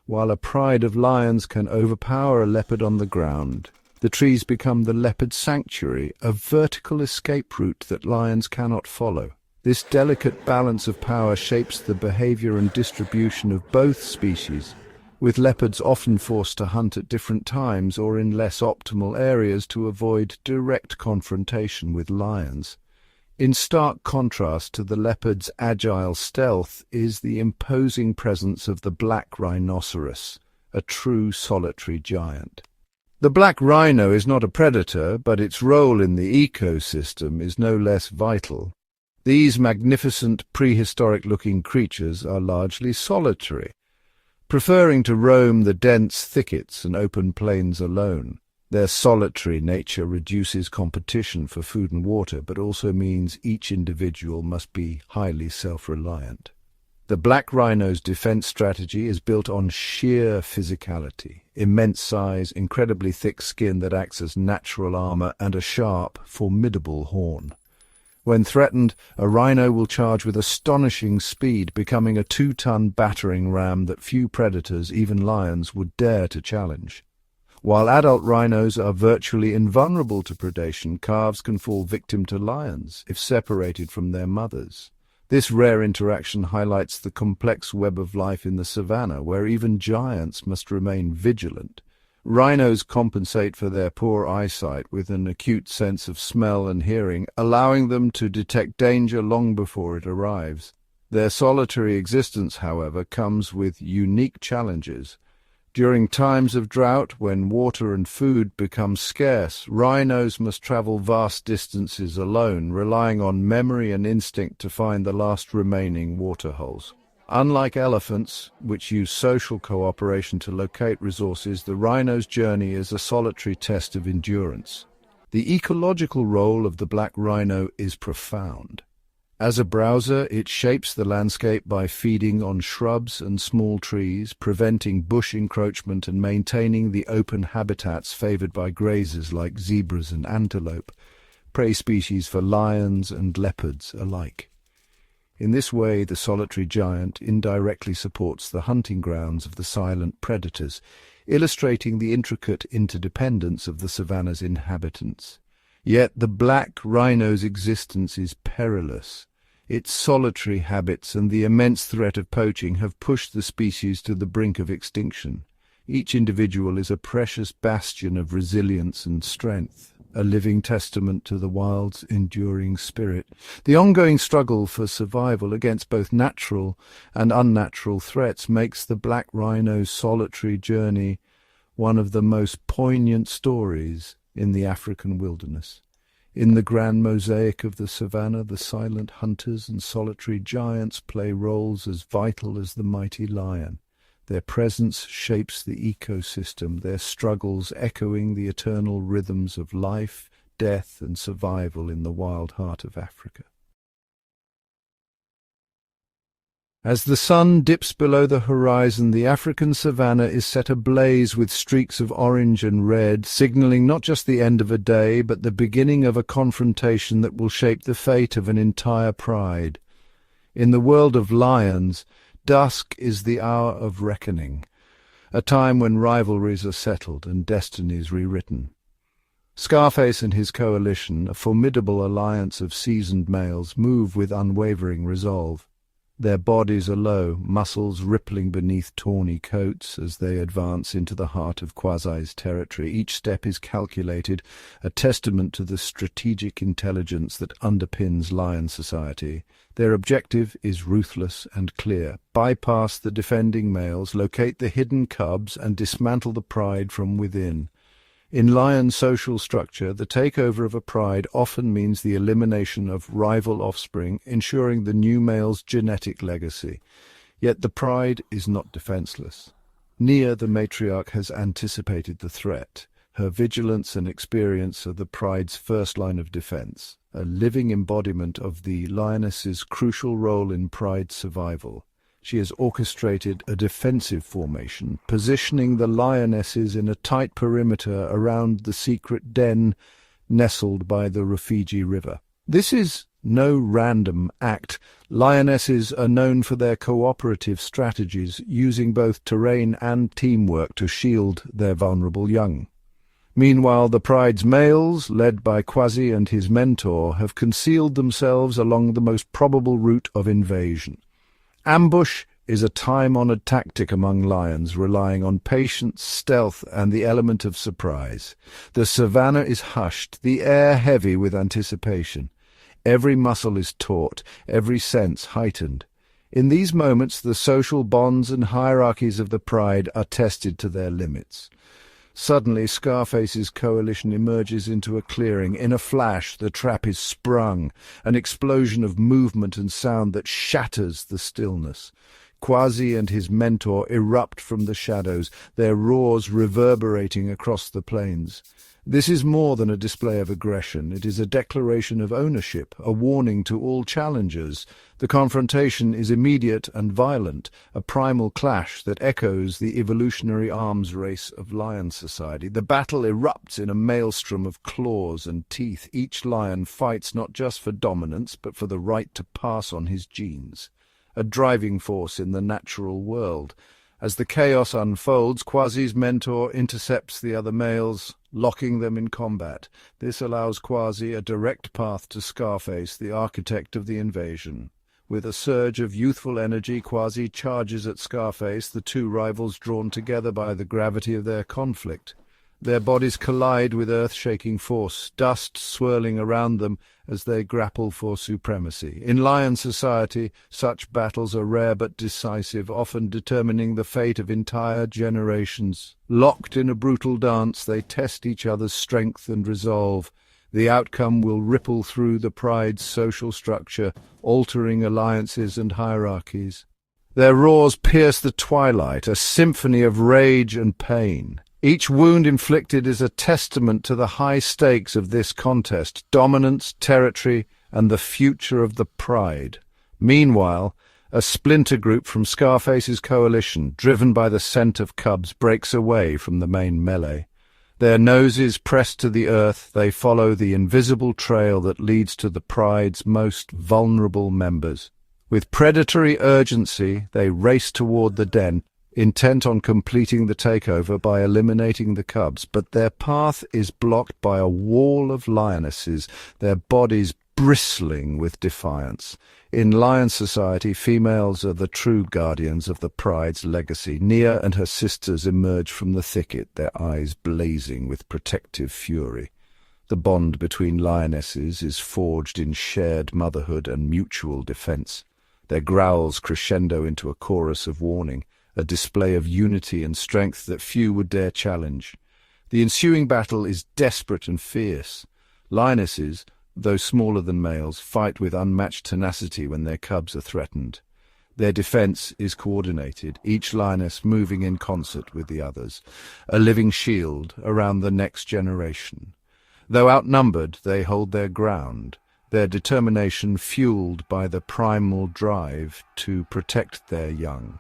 While a pride of lions can overpower a leopard on the ground, the trees become the leopard's sanctuary, a vertical escape route that lions cannot follow. This delicate balance of power shapes the behavior and distribution of both species, with leopards often forced to hunt at different times or in less optimal areas to avoid direct confrontation with lions. In stark contrast to the leopard's agile stealth is the imposing presence of the black rhinoceros, a true solitary giant. The black rhino is not a predator, but its role in the ecosystem is no less vital. These magnificent prehistoric-looking creatures are largely solitary, preferring to roam the dense thickets and open plains alone. Their solitary nature reduces competition for food and water, but also means each individual must be highly self-reliant. The black rhino's defense strategy is built on sheer physicality, immense size, incredibly thick skin that acts as natural armor, and a sharp, formidable horn. When threatened, a rhino will charge with astonishing speed, becoming a 2-ton battering ram that few predators, even lions, would dare to challenge. While adult rhinos are virtually invulnerable to predation, calves can fall victim to lions if separated from their mothers. This rare interaction highlights the complex web of life in the savannah, where even giants must remain vigilant. Rhinos compensate for their poor eyesight with an acute sense of smell and hearing, allowing them to detect danger long before it arrives. Their solitary existence, however, comes with unique challenges. During times of drought, when water and food become scarce, rhinos must travel vast distances alone, relying on memory and instinct to find the last remaining waterholes. Unlike elephants, which use social cooperation to locate resources, the rhino's journey is a solitary test of endurance. The ecological role of the black rhino is profound. As a browser, it shapes the landscape by feeding on shrubs and small trees, preventing bush encroachment and maintaining the open habitats favored by grazers like zebras and antelope, prey species for lions and leopards alike. In this way, the solitary giant indirectly supports the hunting grounds of the silent predators, illustrating the intricate interdependence of the savannah's inhabitants. Yet the black rhino's existence is perilous. Its solitary habits and the immense threat of poaching have pushed the species to the brink of extinction. Each individual is a precious bastion of resilience and strength, a living testament to the wild's enduring spirit. The ongoing struggle for survival against both natural and unnatural threats makes the black rhino's solitary journey one of the most poignant stories in the African wilderness. In the grand mosaic of the savannah, the silent hunters and solitary giants play roles as vital as the mighty lion. Their presence shapes the ecosystem, their struggles echoing the eternal rhythms of life, death, and survival in the wild heart of Africa. As the sun dips below the horizon, the African savannah is set ablaze with streaks of orange and red, signaling not just the end of a day, but the beginning of a confrontation that will shape the fate of an entire pride. In the world of lions, dusk is the hour of reckoning, a time when rivalries are settled and destinies rewritten. Scarface and his coalition, a formidable alliance of seasoned males, move with unwavering resolve. Their bodies are low, muscles rippling beneath tawny coats as they advance into the heart of Quasi's territory. Each step is calculated, a testament to the strategic intelligence that underpins lion society. Their objective is ruthless and clear: bypass the defending males, locate the hidden cubs, and dismantle the pride from within. In lion social structure, the takeover of a pride often means the elimination of rival offspring, ensuring the new male's genetic legacy. Yet the pride is not defenseless. Nyerere, the matriarch, has anticipated the threat. Her vigilance and experience are the pride's first line of defense, a living embodiment of the lioness's crucial role in pride survival. She has orchestrated a defensive formation, positioning the lionesses in a tight perimeter around the secret den nestled by the Rufiji River. This is no random act. Lionesses are known for their cooperative strategies, using both terrain and teamwork to shield their vulnerable young. Meanwhile, the pride's males, led by Quasi and his mentor, have concealed themselves along the most probable route of invasion. Ambush is a time-honored tactic among lions, relying on patience, stealth, and the element of surprise. The savannah is hushed, the air heavy with anticipation. Every muscle is taut, every sense heightened. In these moments, the social bonds and hierarchies of the pride are tested to their limits. Suddenly, Scarface's coalition emerges into a clearing. In a flash, the trap is sprung, an explosion of movement and sound that shatters the stillness. Quasi and his mentor erupt from the shadows, their roars reverberating across the plains. This is more than a display of aggression. It is a declaration of ownership, a warning to all challengers. The confrontation is immediate and violent, a primal clash that echoes the evolutionary arms race of lion society. The battle erupts in a maelstrom of claws and teeth. Each lion fights not just for dominance, but for the right to pass on his genes, a driving force in the natural world. As the chaos unfolds, Quasi's mentor intercepts the other males, locking them in combat. This allows Quasi a direct path to Scarface, the architect of the invasion. With a surge of youthful energy, Quasi charges at Scarface, the two rivals drawn together by the gravity of their conflict. Their bodies collide with earth-shaking force, dust swirling around them as they grapple for supremacy. In lion society, such battles are rare but decisive, often determining the fate of entire generations. Locked in a brutal dance, they test each other's strength and resolve. The outcome will ripple through the pride's social structure, altering alliances and hierarchies. Their roars pierce the twilight, a symphony of rage and pain. Each wound inflicted is a testament to the high stakes of this contest: dominance, territory, and the future of the pride. Meanwhile, a splinter group from Scarface's coalition, driven by the scent of cubs, breaks away from the main melee. Their noses pressed to the earth, they follow the invisible trail that leads to the pride's most vulnerable members. With predatory urgency, they race toward the den, intent on completing the takeover by eliminating the cubs, but their path is blocked by a wall of lionesses, their bodies bristling with defiance. In lion society, females are the true guardians of the pride's legacy. Nyerere and her sisters emerge from the thicket, their eyes blazing with protective fury. The bond between lionesses is forged in shared motherhood and mutual defense. Their growls crescendo into a chorus of warning, a display of unity and strength that few would dare challenge. The ensuing battle is desperate and fierce. Lionesses, though smaller than males, fight with unmatched tenacity when their cubs are threatened. Their defense is coordinated, each lioness moving in concert with the others, a living shield around the next generation. Though outnumbered, they hold their ground. their determination fueled by the primal drive to protect their young.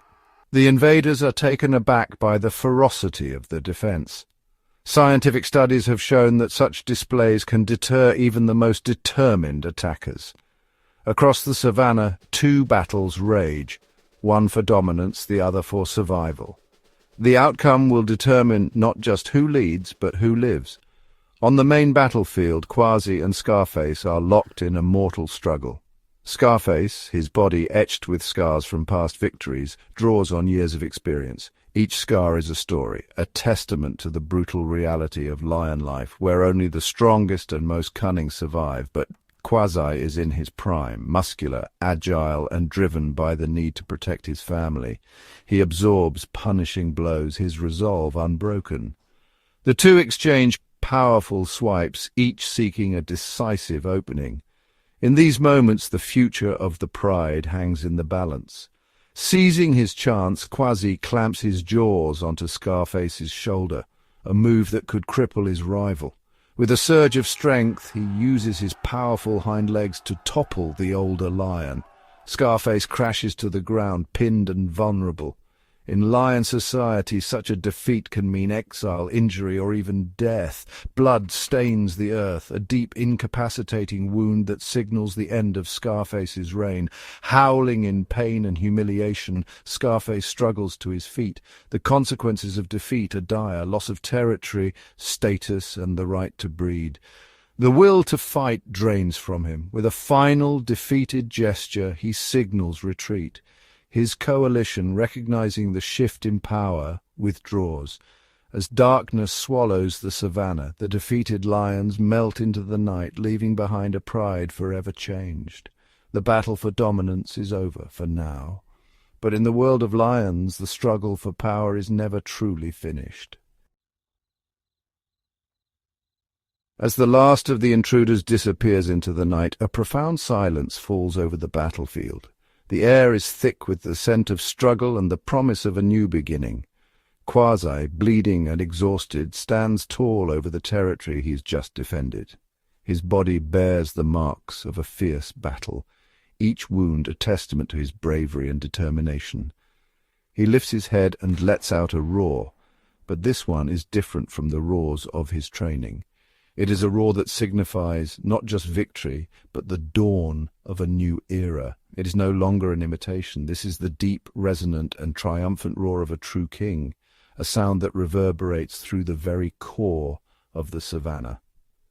The invaders are taken aback by the ferocity of the defense. Scientific studies have shown that such displays can deter even the most determined attackers. Across the savannah, two battles rage, one for dominance, the other for survival. The outcome will determine not just who leads, but who lives. On the main battlefield, Quasi and Scarface are locked in a mortal struggle. Scarface, his body etched with scars from past victories, draws on years of experience. Each scar is a story, a testament to the brutal reality of lion life, where only the strongest and most cunning survive. But Quasi is in his prime, muscular, agile, and driven by the need to protect his family. He absorbs punishing blows, his resolve unbroken. The two exchange powerful swipes, each seeking a decisive opening. In these moments, the future of the pride hangs in the balance. Seizing his chance, Quasi clamps his jaws onto Scarface's shoulder, a move that could cripple his rival. With a surge of strength, he uses his powerful hind legs to topple the older lion. Scarface crashes to the ground, pinned and vulnerable. In lion society, such a defeat can mean exile, injury, or even death. Blood stains the earth, a deep, incapacitating wound that signals the end of Scarface's reign. Howling in pain and humiliation, Scarface struggles to his feet. The consequences of defeat are dire: loss of territory, status, and the right to breed. The will to fight drains from him. With a final, defeated gesture, he signals retreat. His coalition, recognizing the shift in power, withdraws. As darkness swallows the savannah, the defeated lions melt into the night, leaving behind a pride forever changed. The battle for dominance is over for now. But in the world of lions, the struggle for power is never truly finished. As the last of the intruders disappears into the night, a profound silence falls over the battlefield. The air is thick with the scent of struggle and the promise of a new beginning. Quasi, bleeding and exhausted, stands tall over the territory he's just defended. His body bears the marks of a fierce battle, each wound a testament to his bravery and determination. He lifts his head and lets out a roar, but this one is different from the roars of his training. It is a roar that signifies not just victory, but the dawn of a new era. It is no longer an imitation. This is the deep, resonant, and triumphant roar of a true king, a sound that reverberates through the very core of the savannah.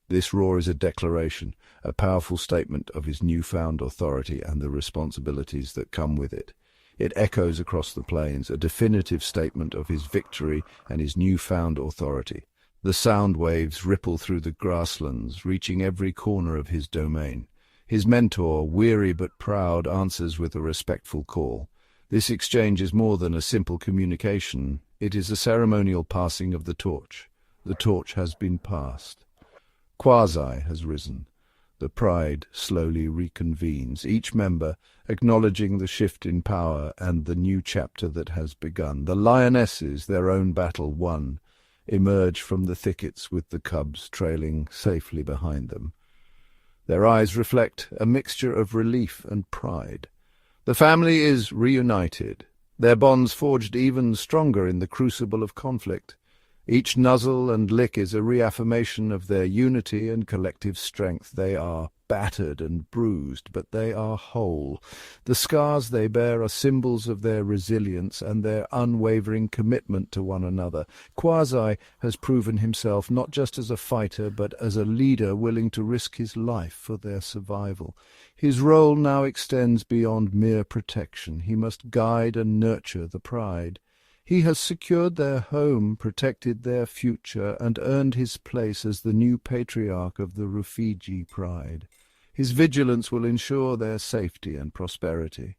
This roar is a declaration, a powerful statement of his newfound authority and the responsibilities that come with it. It echoes across the plains, a definitive statement of his victory and his newfound authority. The sound waves ripple through the grasslands, reaching every corner of his domain. His mentor, weary but proud, answers with a respectful call. This exchange is more than a simple communication. It is a ceremonial passing of the torch. The torch has been passed. Quasi has risen. The pride slowly reconvenes, each member acknowledging the shift in power and the new chapter that has begun. The lionesses, their own battle won, emerge from the thickets with the cubs trailing safely behind them. Their eyes reflect a mixture of relief and pride. The family is reunited, their bonds forged even stronger in the crucible of conflict. Each nuzzle and lick is a reaffirmation of their unity and collective strength. They are battered and bruised, but they are whole. The scars they bear are symbols of their resilience and their unwavering commitment to one another. Quasi has proven himself not just as a fighter, but as a leader willing to risk his life for their survival. His role now extends beyond mere protection. He must guide and nurture the pride. He has secured their home, protected their future, and earned his place as the new patriarch of the Rufiji pride. His vigilance will ensure their safety and prosperity.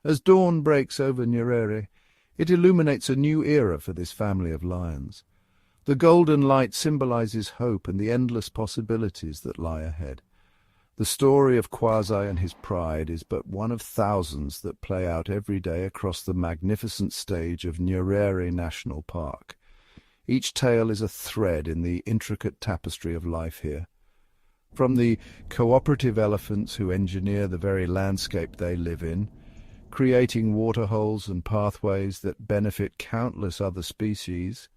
As dawn breaks over Nyerere, it illuminates a new era for this family of lions. The golden light symbolizes hope and the endless possibilities that lie ahead. The story of Quasi and his pride is but one of thousands that play out every day across the magnificent stage of Nyerere National Park. Each tale is a thread in the intricate tapestry of life here. From the cooperative elephants who engineer the very landscape they live in, creating waterholes and pathways that benefit countless other species,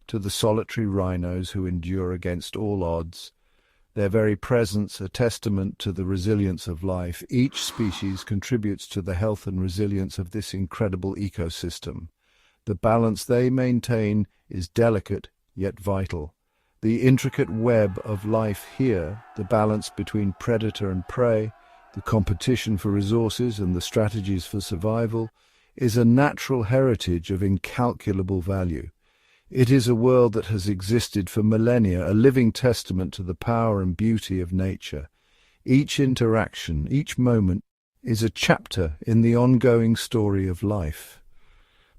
to the solitary rhinos who endure against all odds, their very presence a testament to the resilience of life. Each species contributes to the health and resilience of this incredible ecosystem. The balance they maintain is delicate yet vital. The intricate web of life here, the balance between predator and prey, the competition for resources and the strategies for survival, is a natural heritage of incalculable value. It is a world that has existed for millennia, a living testament to the power and beauty of nature. Each interaction, each moment, is a chapter in the ongoing story of life.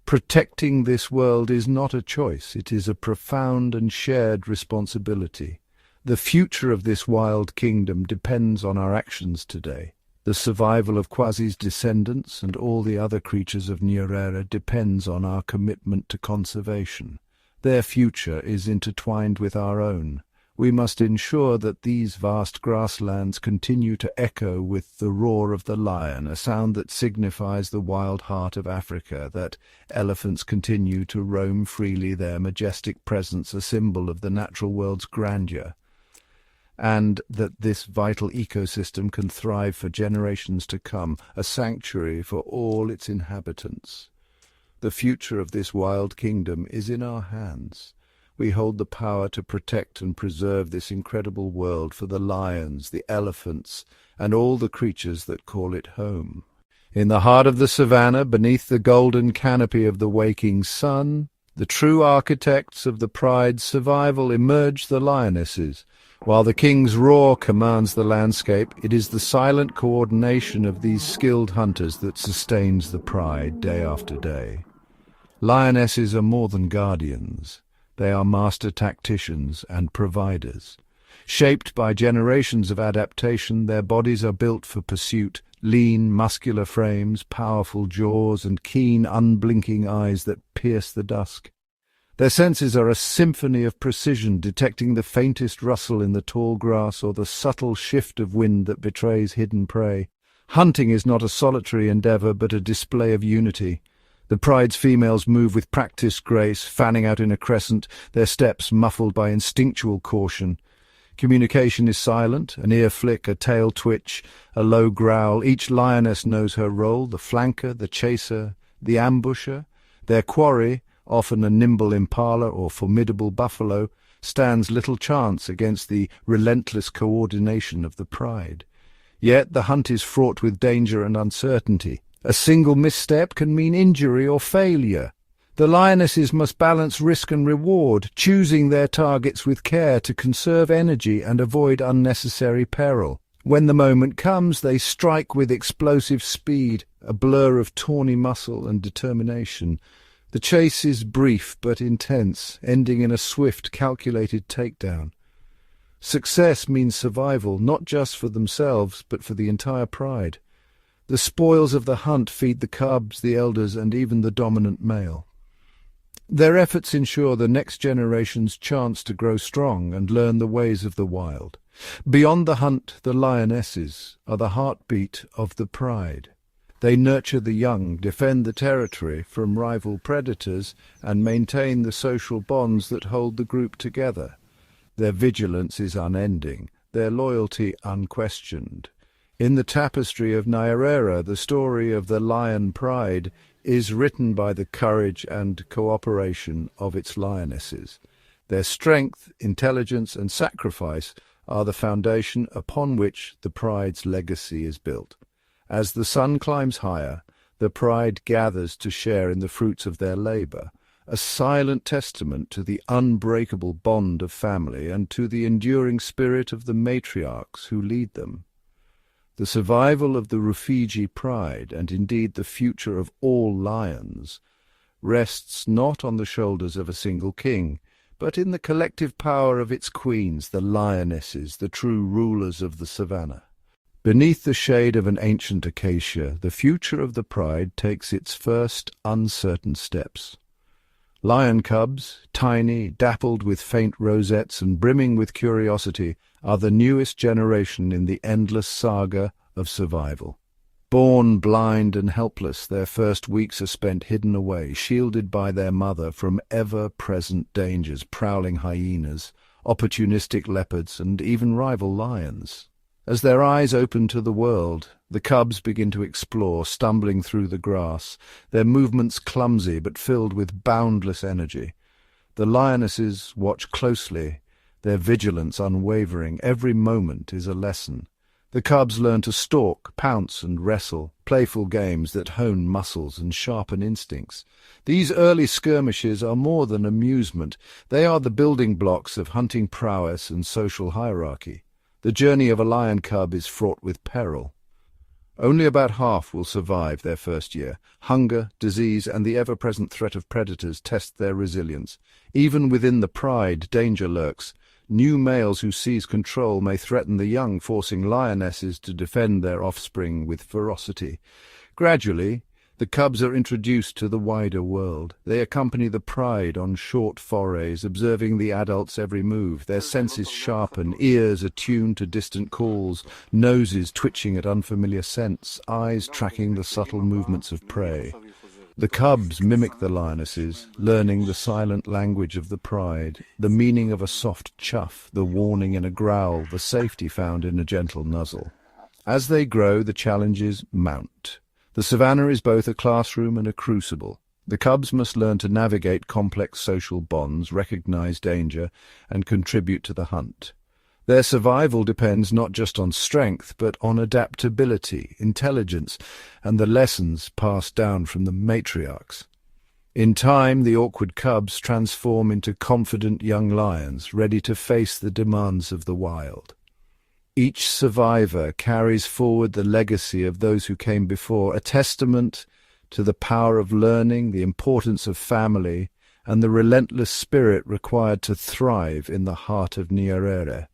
Protecting this world is not a choice, it is a profound and shared responsibility. The future of this wild kingdom depends on our actions today. The survival of Kwasi's descendants and all the other creatures of Nyerere depends on our commitment to conservation. Their future is intertwined with our own. We must ensure that these vast grasslands continue to echo with the roar of the lion, a sound that signifies the wild heart of Africa, that elephants continue to roam freely, their majestic presence a symbol of the natural world's grandeur, and that this vital ecosystem can thrive for generations to come, a sanctuary for all its inhabitants. The future of this wild kingdom is in our hands. We hold the power to protect and preserve this incredible world for the lions, the elephants, and all the creatures that call it home. In the heart of the savannah, beneath the golden canopy of the waking sun, the true architects of the pride's survival, emerge the lionesses. While the king's roar commands the landscape, it is the silent coordination of these skilled hunters that sustains the pride day after day. Lionesses are more than guardians. They are master tacticians and providers. Shaped by generations of adaptation, their bodies are built for pursuit, lean, muscular frames, powerful jaws, and keen, unblinking eyes that pierce the dusk. Their senses are a symphony of precision, detecting the faintest rustle in the tall grass or the subtle shift of wind that betrays hidden prey. Hunting is not a solitary endeavor, but a display of unity. The pride's females move with practiced grace, fanning out in a crescent, their steps muffled by instinctual caution. Communication is silent, an ear flick, a tail twitch, a low growl. Each lioness knows her role, the flanker, the chaser, the ambusher. Their quarry, often a nimble impala or formidable buffalo, stands little chance against the relentless coordination of the pride. Yet the hunt is fraught with danger and uncertainty. A single misstep can mean injury or failure. The lionesses must balance risk and reward, choosing their targets with care to conserve energy and avoid unnecessary peril. When the moment comes, they strike with explosive speed, a blur of tawny muscle and determination. The chase is brief but intense, ending in a swift, calculated takedown. Success means survival, not just for themselves, but for the entire pride. The spoils of the hunt feed the cubs, the elders, and even the dominant male. Their efforts ensure the next generation's chance to grow strong and learn the ways of the wild. Beyond the hunt, the lionesses are the heartbeat of the pride. They nurture the young, defend the territory from rival predators, and maintain the social bonds that hold the group together. Their vigilance is unending, their loyalty unquestioned. In the tapestry of Nyerere, the story of the lion pride is written by the courage and cooperation of its lionesses. Their strength, intelligence, and sacrifice are the foundation upon which the pride's legacy is built. As the sun climbs higher, the pride gathers to share in the fruits of their labor, a silent testament to the unbreakable bond of family and to the enduring spirit of the matriarchs who lead them. The survival of the Rufiji pride, and indeed the future of all lions, rests not on the shoulders of a single king, but in the collective power of its queens, the lionesses, the true rulers of the savannah. Beneath the shade of an ancient acacia, the future of the pride takes its first uncertain steps. Lion cubs, tiny, dappled with faint rosettes and brimming with curiosity, are the newest generation in the endless saga of survival. Born blind and helpless, their first weeks are spent hidden away, shielded by their mother from ever-present dangers, prowling hyenas, opportunistic leopards, and even rival lions. As their eyes open to the world, the cubs begin to explore, stumbling through the grass, their movements clumsy but filled with boundless energy. The lionesses watch closely, their vigilance unwavering. Every moment is a lesson. The cubs learn to stalk, pounce, and wrestle, playful games that hone muscles and sharpen instincts. These early skirmishes are more than amusement. They are the building blocks of hunting prowess and social hierarchy. The journey of a lion cub is fraught with peril. Only about half will survive their first year. Hunger, disease, and the ever-present threat of predators test their resilience. Even within the pride, danger lurks. New males who seize control may threaten the young, forcing lionesses to defend their offspring with ferocity. Gradually, the cubs are introduced to the wider world. They accompany the pride on short forays, observing the adults' every move. Their senses sharpen, ears attuned to distant calls, noses twitching at unfamiliar scents, eyes tracking the subtle movements of prey. The cubs mimic the lionesses, learning the silent language of the pride, the meaning of a soft chuff, the warning in a growl, the safety found in a gentle nuzzle. As they grow, the challenges mount. The savannah is both a classroom and a crucible. The cubs must learn to navigate complex social bonds, recognize danger, and contribute to the hunt. Their survival depends not just on strength, but on adaptability, intelligence, and the lessons passed down from the matriarchs. In time, the awkward cubs transform into confident young lions, ready to face the demands of the wild. Each survivor carries forward the legacy of those who came before, a testament to the power of learning, the importance of family, and the relentless spirit required to thrive in the heart of Nyerere.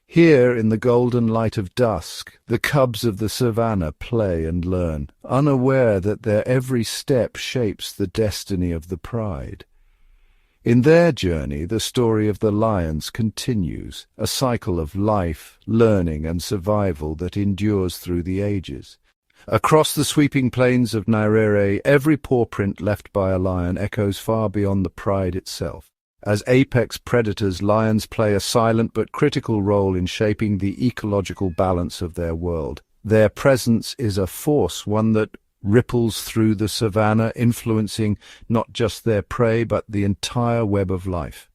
Here, in the golden light of dusk, the cubs of the savannah play and learn, unaware that their every step shapes the destiny of the pride. In their journey, the story of the lions continues, a cycle of life, learning, and survival that endures through the ages. Across the sweeping plains of Nyerere, every pawprint left by a lion echoes far beyond the pride itself. As apex predators, lions play a silent but critical role in shaping the ecological balance of their world. Their presence is a force, one that ripples through the savannah, influencing not just their prey but the entire web of life.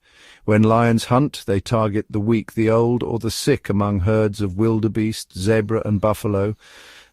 When lions hunt, they target the weak, the old, or the sick among herds of wildebeest, zebra, and buffalo.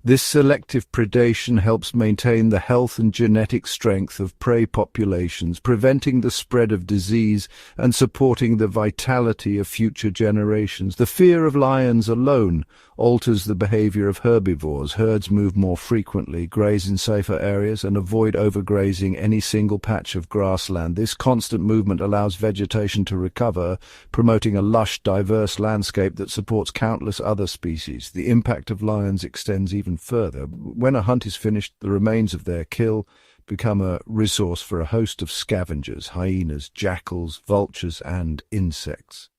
This selective predation helps maintain the health and genetic strength of prey populations, preventing the spread of disease and supporting the vitality of future generations. The fear of lions alone alters the behavior of herbivores. Herds move more frequently, graze in safer areas, and avoid overgrazing any single patch of grassland. This constant movement allows vegetation to recover, promoting a lush, diverse landscape that supports countless other species. The impact of lions extends even further. When a hunt is finished, the remains of their kill become a resource for a host of scavengers, hyenas, jackals, vultures, and insects.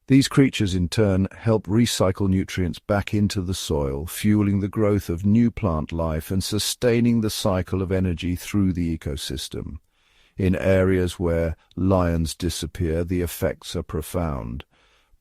These creatures, in turn, help recycle nutrients back into the soil, fueling the growth of new plant life and sustaining the cycle of energy through the ecosystem. In areas where lions disappear, the effects are profound.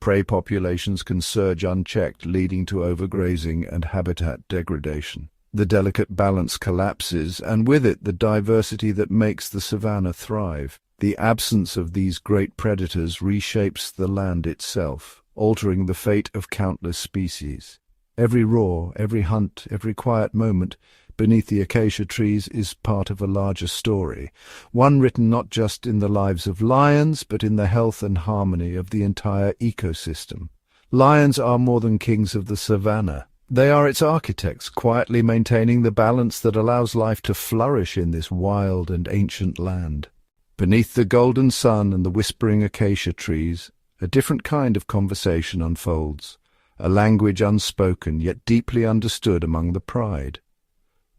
Prey populations can surge unchecked, leading to overgrazing and habitat degradation. The delicate balance collapses, and with it the diversity that makes the savannah thrive. The absence of these great predators reshapes the land itself, altering the fate of countless species. Every roar, every hunt, every quiet moment beneath the acacia trees is part of a larger story, one written not just in the lives of lions, but in the health and harmony of the entire ecosystem. Lions are more than kings of the savannah. They are its architects, quietly maintaining the balance that allows life to flourish in this wild and ancient land. Beneath the golden sun and the whispering acacia trees, a different kind of conversation unfolds, a language unspoken yet deeply understood among the pride.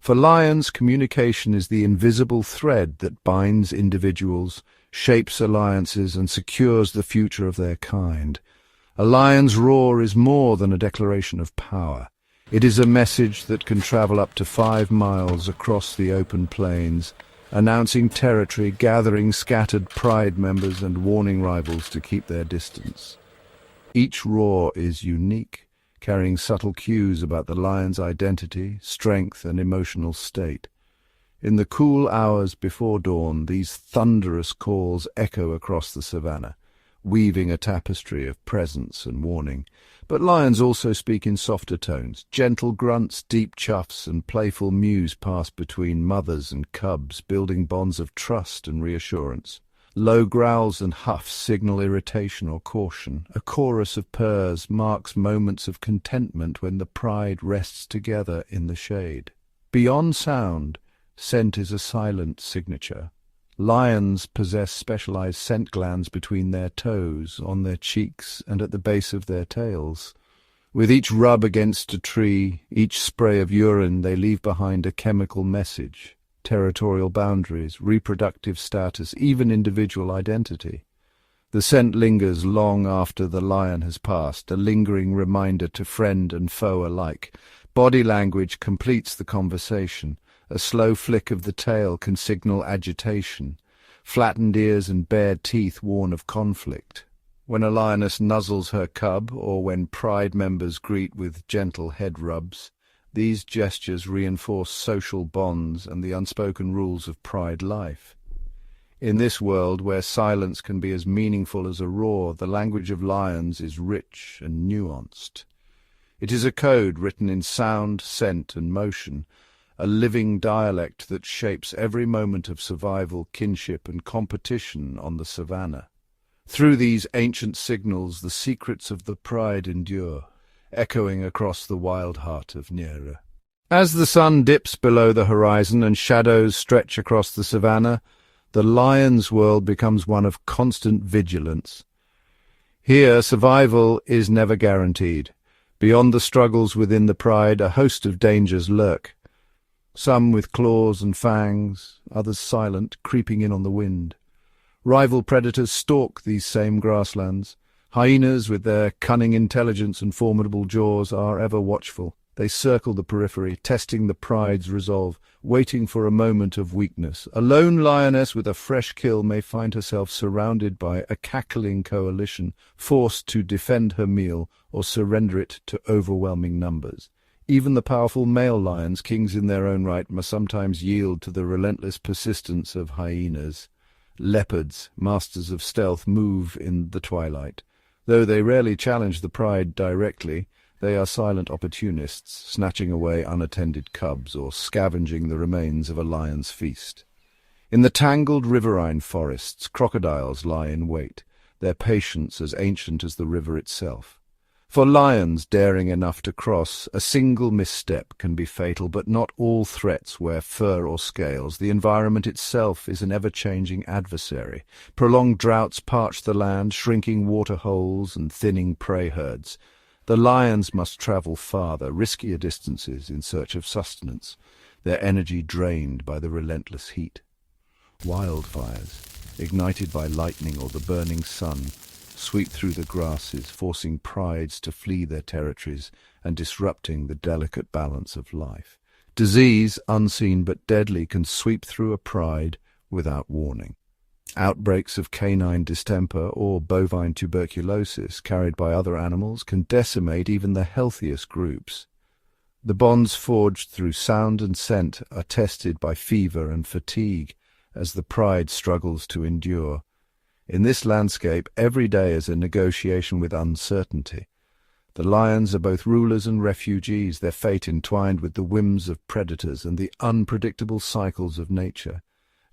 For lions, communication is the invisible thread that binds individuals, shapes alliances, and secures the future of their kind. A lion's roar is more than a declaration of power. It is a message that can travel up to 5 miles across the open plains, announcing territory, gathering scattered pride members and warning rivals to keep their distance. Each roar is unique, carrying subtle cues about the lion's identity, strength, and emotional state. In the cool hours before dawn, these thunderous calls echo across the savannah, weaving a tapestry of presence and warning. But lions also speak in softer tones. Gentle grunts, deep chuffs, and playful mews pass between mothers and cubs, building bonds of trust and reassurance. Low growls and huffs signal irritation or caution. A chorus of purrs marks moments of contentment when the pride rests together in the shade. Beyond sound, scent is a silent signature. Lions possess specialized scent glands between their toes, on their cheeks, and at the base of their tails. With each rub against a tree, each spray of urine, they leave behind a chemical message: territorial boundaries, reproductive status, even individual identity. The scent lingers long after the lion has passed, a lingering reminder to friend and foe alike. Body language completes the conversation. A slow flick of the tail can signal agitation. Flattened ears and bared teeth warn of conflict. When a lioness nuzzles her cub, or when pride members greet with gentle head rubs, these gestures reinforce social bonds and the unspoken rules of pride life. In this world where silence can be as meaningful as a roar, the language of lions is rich and nuanced. It is a code written in sound, scent, and motion, a living dialect that shapes every moment of survival, kinship, and competition on the savannah. Through these ancient signals, the secrets of the pride endure, echoing across the wild heart of Nyerere. As the sun dips below the horizon and shadows stretch across the savannah, the lion's world becomes one of constant vigilance. Here, survival is never guaranteed. Beyond the struggles within the pride, a host of dangers lurk. Some with claws and fangs, others silent, creeping in on the wind. Rival predators stalk these same grasslands. Hyenas, with their cunning intelligence and formidable jaws, are ever watchful. They circle the periphery, testing the pride's resolve, waiting for a moment of weakness. A lone lioness with a fresh kill may find herself surrounded by a cackling coalition, forced to defend her meal or surrender it to overwhelming numbers. Even the powerful male lions, kings in their own right, must sometimes yield to the relentless persistence of hyenas. Leopards, masters of stealth, move in the twilight. Though they rarely challenge the pride directly, they are silent opportunists, snatching away unattended cubs or scavenging the remains of a lion's feast. In the tangled riverine forests, crocodiles lie in wait, their patience as ancient as the river itself. For lions daring enough to cross, a single misstep can be fatal, but not all threats wear fur or scales. The environment itself is an ever-changing adversary. Prolonged droughts parch the land, shrinking water holes and thinning prey herds. The lions must travel farther, riskier distances in search of sustenance, their energy drained by the relentless heat. Wildfires, ignited by lightning or the burning sun, sweep through the grasses, forcing prides to flee their territories and disrupting the delicate balance of life. Disease, unseen but deadly, can sweep through a pride without warning. Outbreaks of canine distemper or bovine tuberculosis carried by other animals can decimate even the healthiest groups. The bonds forged through sound and scent are tested by fever and fatigue as the pride struggles to endure. In this landscape, every day is a negotiation with uncertainty. The lions are both rulers and refugees, their fate entwined with the whims of predators and the unpredictable cycles of nature.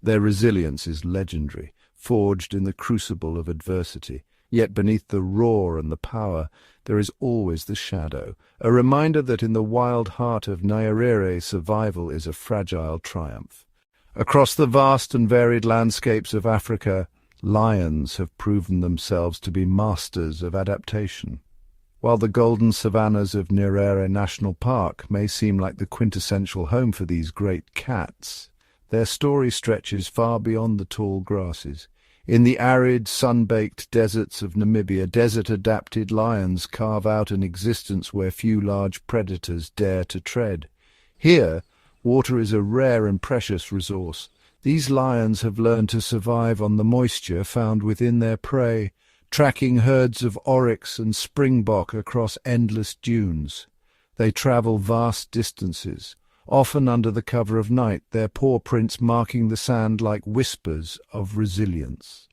Their resilience is legendary, forged in the crucible of adversity. Yet beneath the roar and the power, there is always the shadow, a reminder that in the wild heart of Nyerere, survival is a fragile triumph. Across the vast and varied landscapes of Africa, lions have proven themselves to be masters of adaptation. While the golden savannas of Nyerere National Park may seem like the quintessential home for these great cats, their story stretches far beyond the tall grasses. In the arid, sun-baked deserts of Namibia, desert-adapted lions carve out an existence where few large predators dare to tread. Here, water is a rare and precious resource. These lions have learned to survive on the moisture found within their prey, tracking herds of oryx and springbok across endless dunes. They travel vast distances, often under the cover of night, their paw prints marking the sand like whispers of resilience.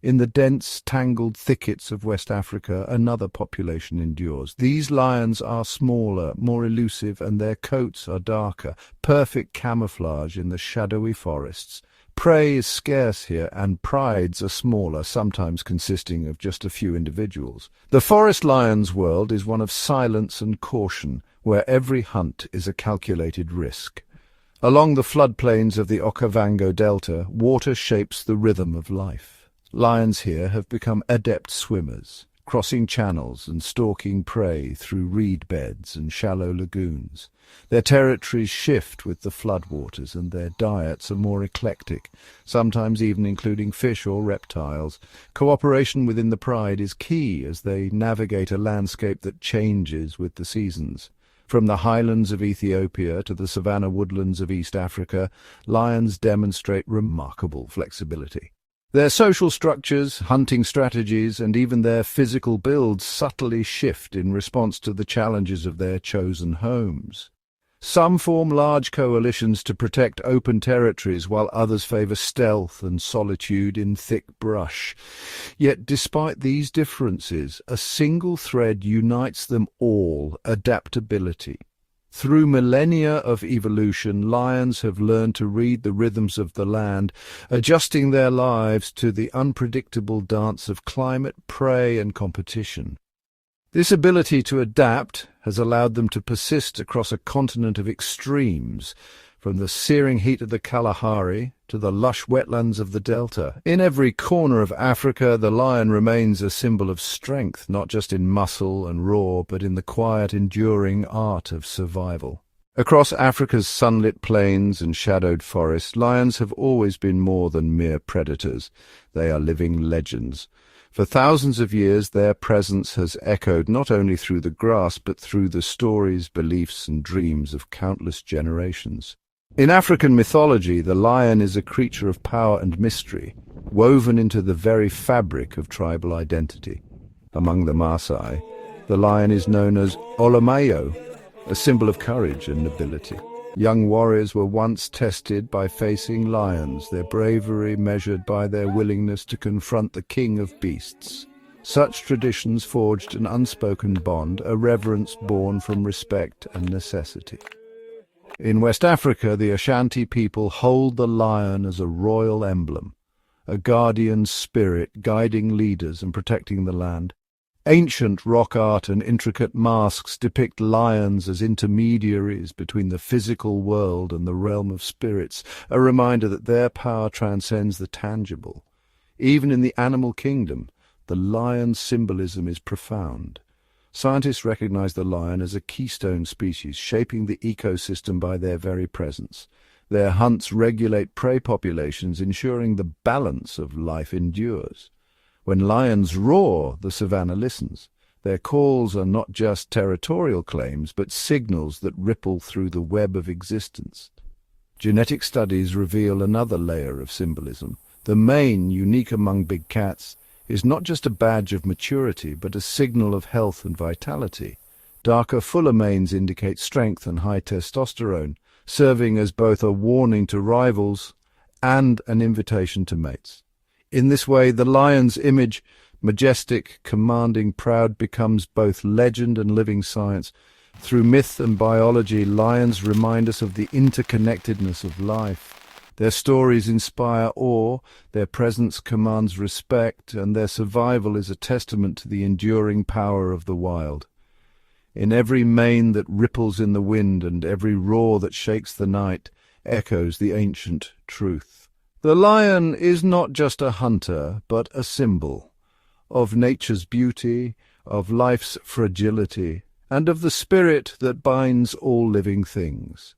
In the dense, tangled thickets of West Africa, another population endures. These lions are smaller, more elusive, and their coats are darker, perfect camouflage in the shadowy forests. Prey is scarce here, and prides are smaller, sometimes consisting of just a few individuals. The forest lion's world is one of silence and caution, where every hunt is a calculated risk. Along the floodplains of the Okavango Delta, water shapes the rhythm of life. Lions here have become adept swimmers, crossing channels and stalking prey through reed beds and shallow lagoons. Their territories shift with the floodwaters, and their diets are more eclectic, sometimes even including fish or reptiles. Cooperation within the pride is key as they navigate a landscape that changes with the seasons. From the highlands of Ethiopia to the savanna woodlands of East Africa, lions demonstrate remarkable flexibility. Their social structures, hunting strategies, and even their physical builds subtly shift in response to the challenges of their chosen homes. Some form large coalitions to protect open territories, while others favor stealth and solitude in thick brush. Yet despite these differences, a single thread unites them all: adaptability. Through millennia of evolution, lions have learned to read the rhythms of the land, adjusting their lives to the unpredictable dance of climate, prey, and competition. This ability to adapt has allowed them to persist across a continent of extremes, from the searing heat of the Kalahari to the lush wetlands of the Delta. In every corner of Africa, the lion remains a symbol of strength, not just in muscle and roar, but in the quiet, enduring art of survival. Across Africa's sunlit plains and shadowed forests, lions have always been more than mere predators. They are living legends. For thousands of years, their presence has echoed not only through the grass, but through the stories, beliefs, and dreams of countless generations. In African mythology, the lion is a creature of power and mystery, woven into the very fabric of tribal identity. Among the Maasai, the lion is known as Olomayo, a symbol of courage and nobility. Young warriors were once tested by facing lions, their bravery measured by their willingness to confront the king of beasts. Such traditions forged an unspoken bond, a reverence born from respect and necessity. In West Africa, the Ashanti people hold the lion as a royal emblem, a guardian spirit guiding leaders and protecting the land. Ancient rock art and intricate masks depict lions as intermediaries between the physical world and the realm of spirits, a reminder that their power transcends the tangible. Even in the animal kingdom, the lion's symbolism is profound. Scientists recognize the lion as a keystone species, shaping the ecosystem by their very presence. Their hunts regulate prey populations, ensuring the balance of life endures. When lions roar, the savannah listens. Their calls are not just territorial claims, but signals that ripple through the web of existence. Genetic studies reveal another layer of symbolism. The mane, unique among big cats, is not just a badge of maturity, but a signal of health and vitality. Darker, fuller manes indicate strength and high testosterone, serving as both a warning to rivals and an invitation to mates. In this way, the lion's image, majestic, commanding, proud, becomes both legend and living science. Through myth and biology, lions remind us of the interconnectedness of life. Their stories inspire awe, their presence commands respect, and their survival is a testament to the enduring power of the wild. In every mane that ripples in the wind and every roar that shakes the night echoes the ancient truth. The lion is not just a hunter, but a symbol of nature's beauty, of life's fragility, and of the spirit that binds all living things.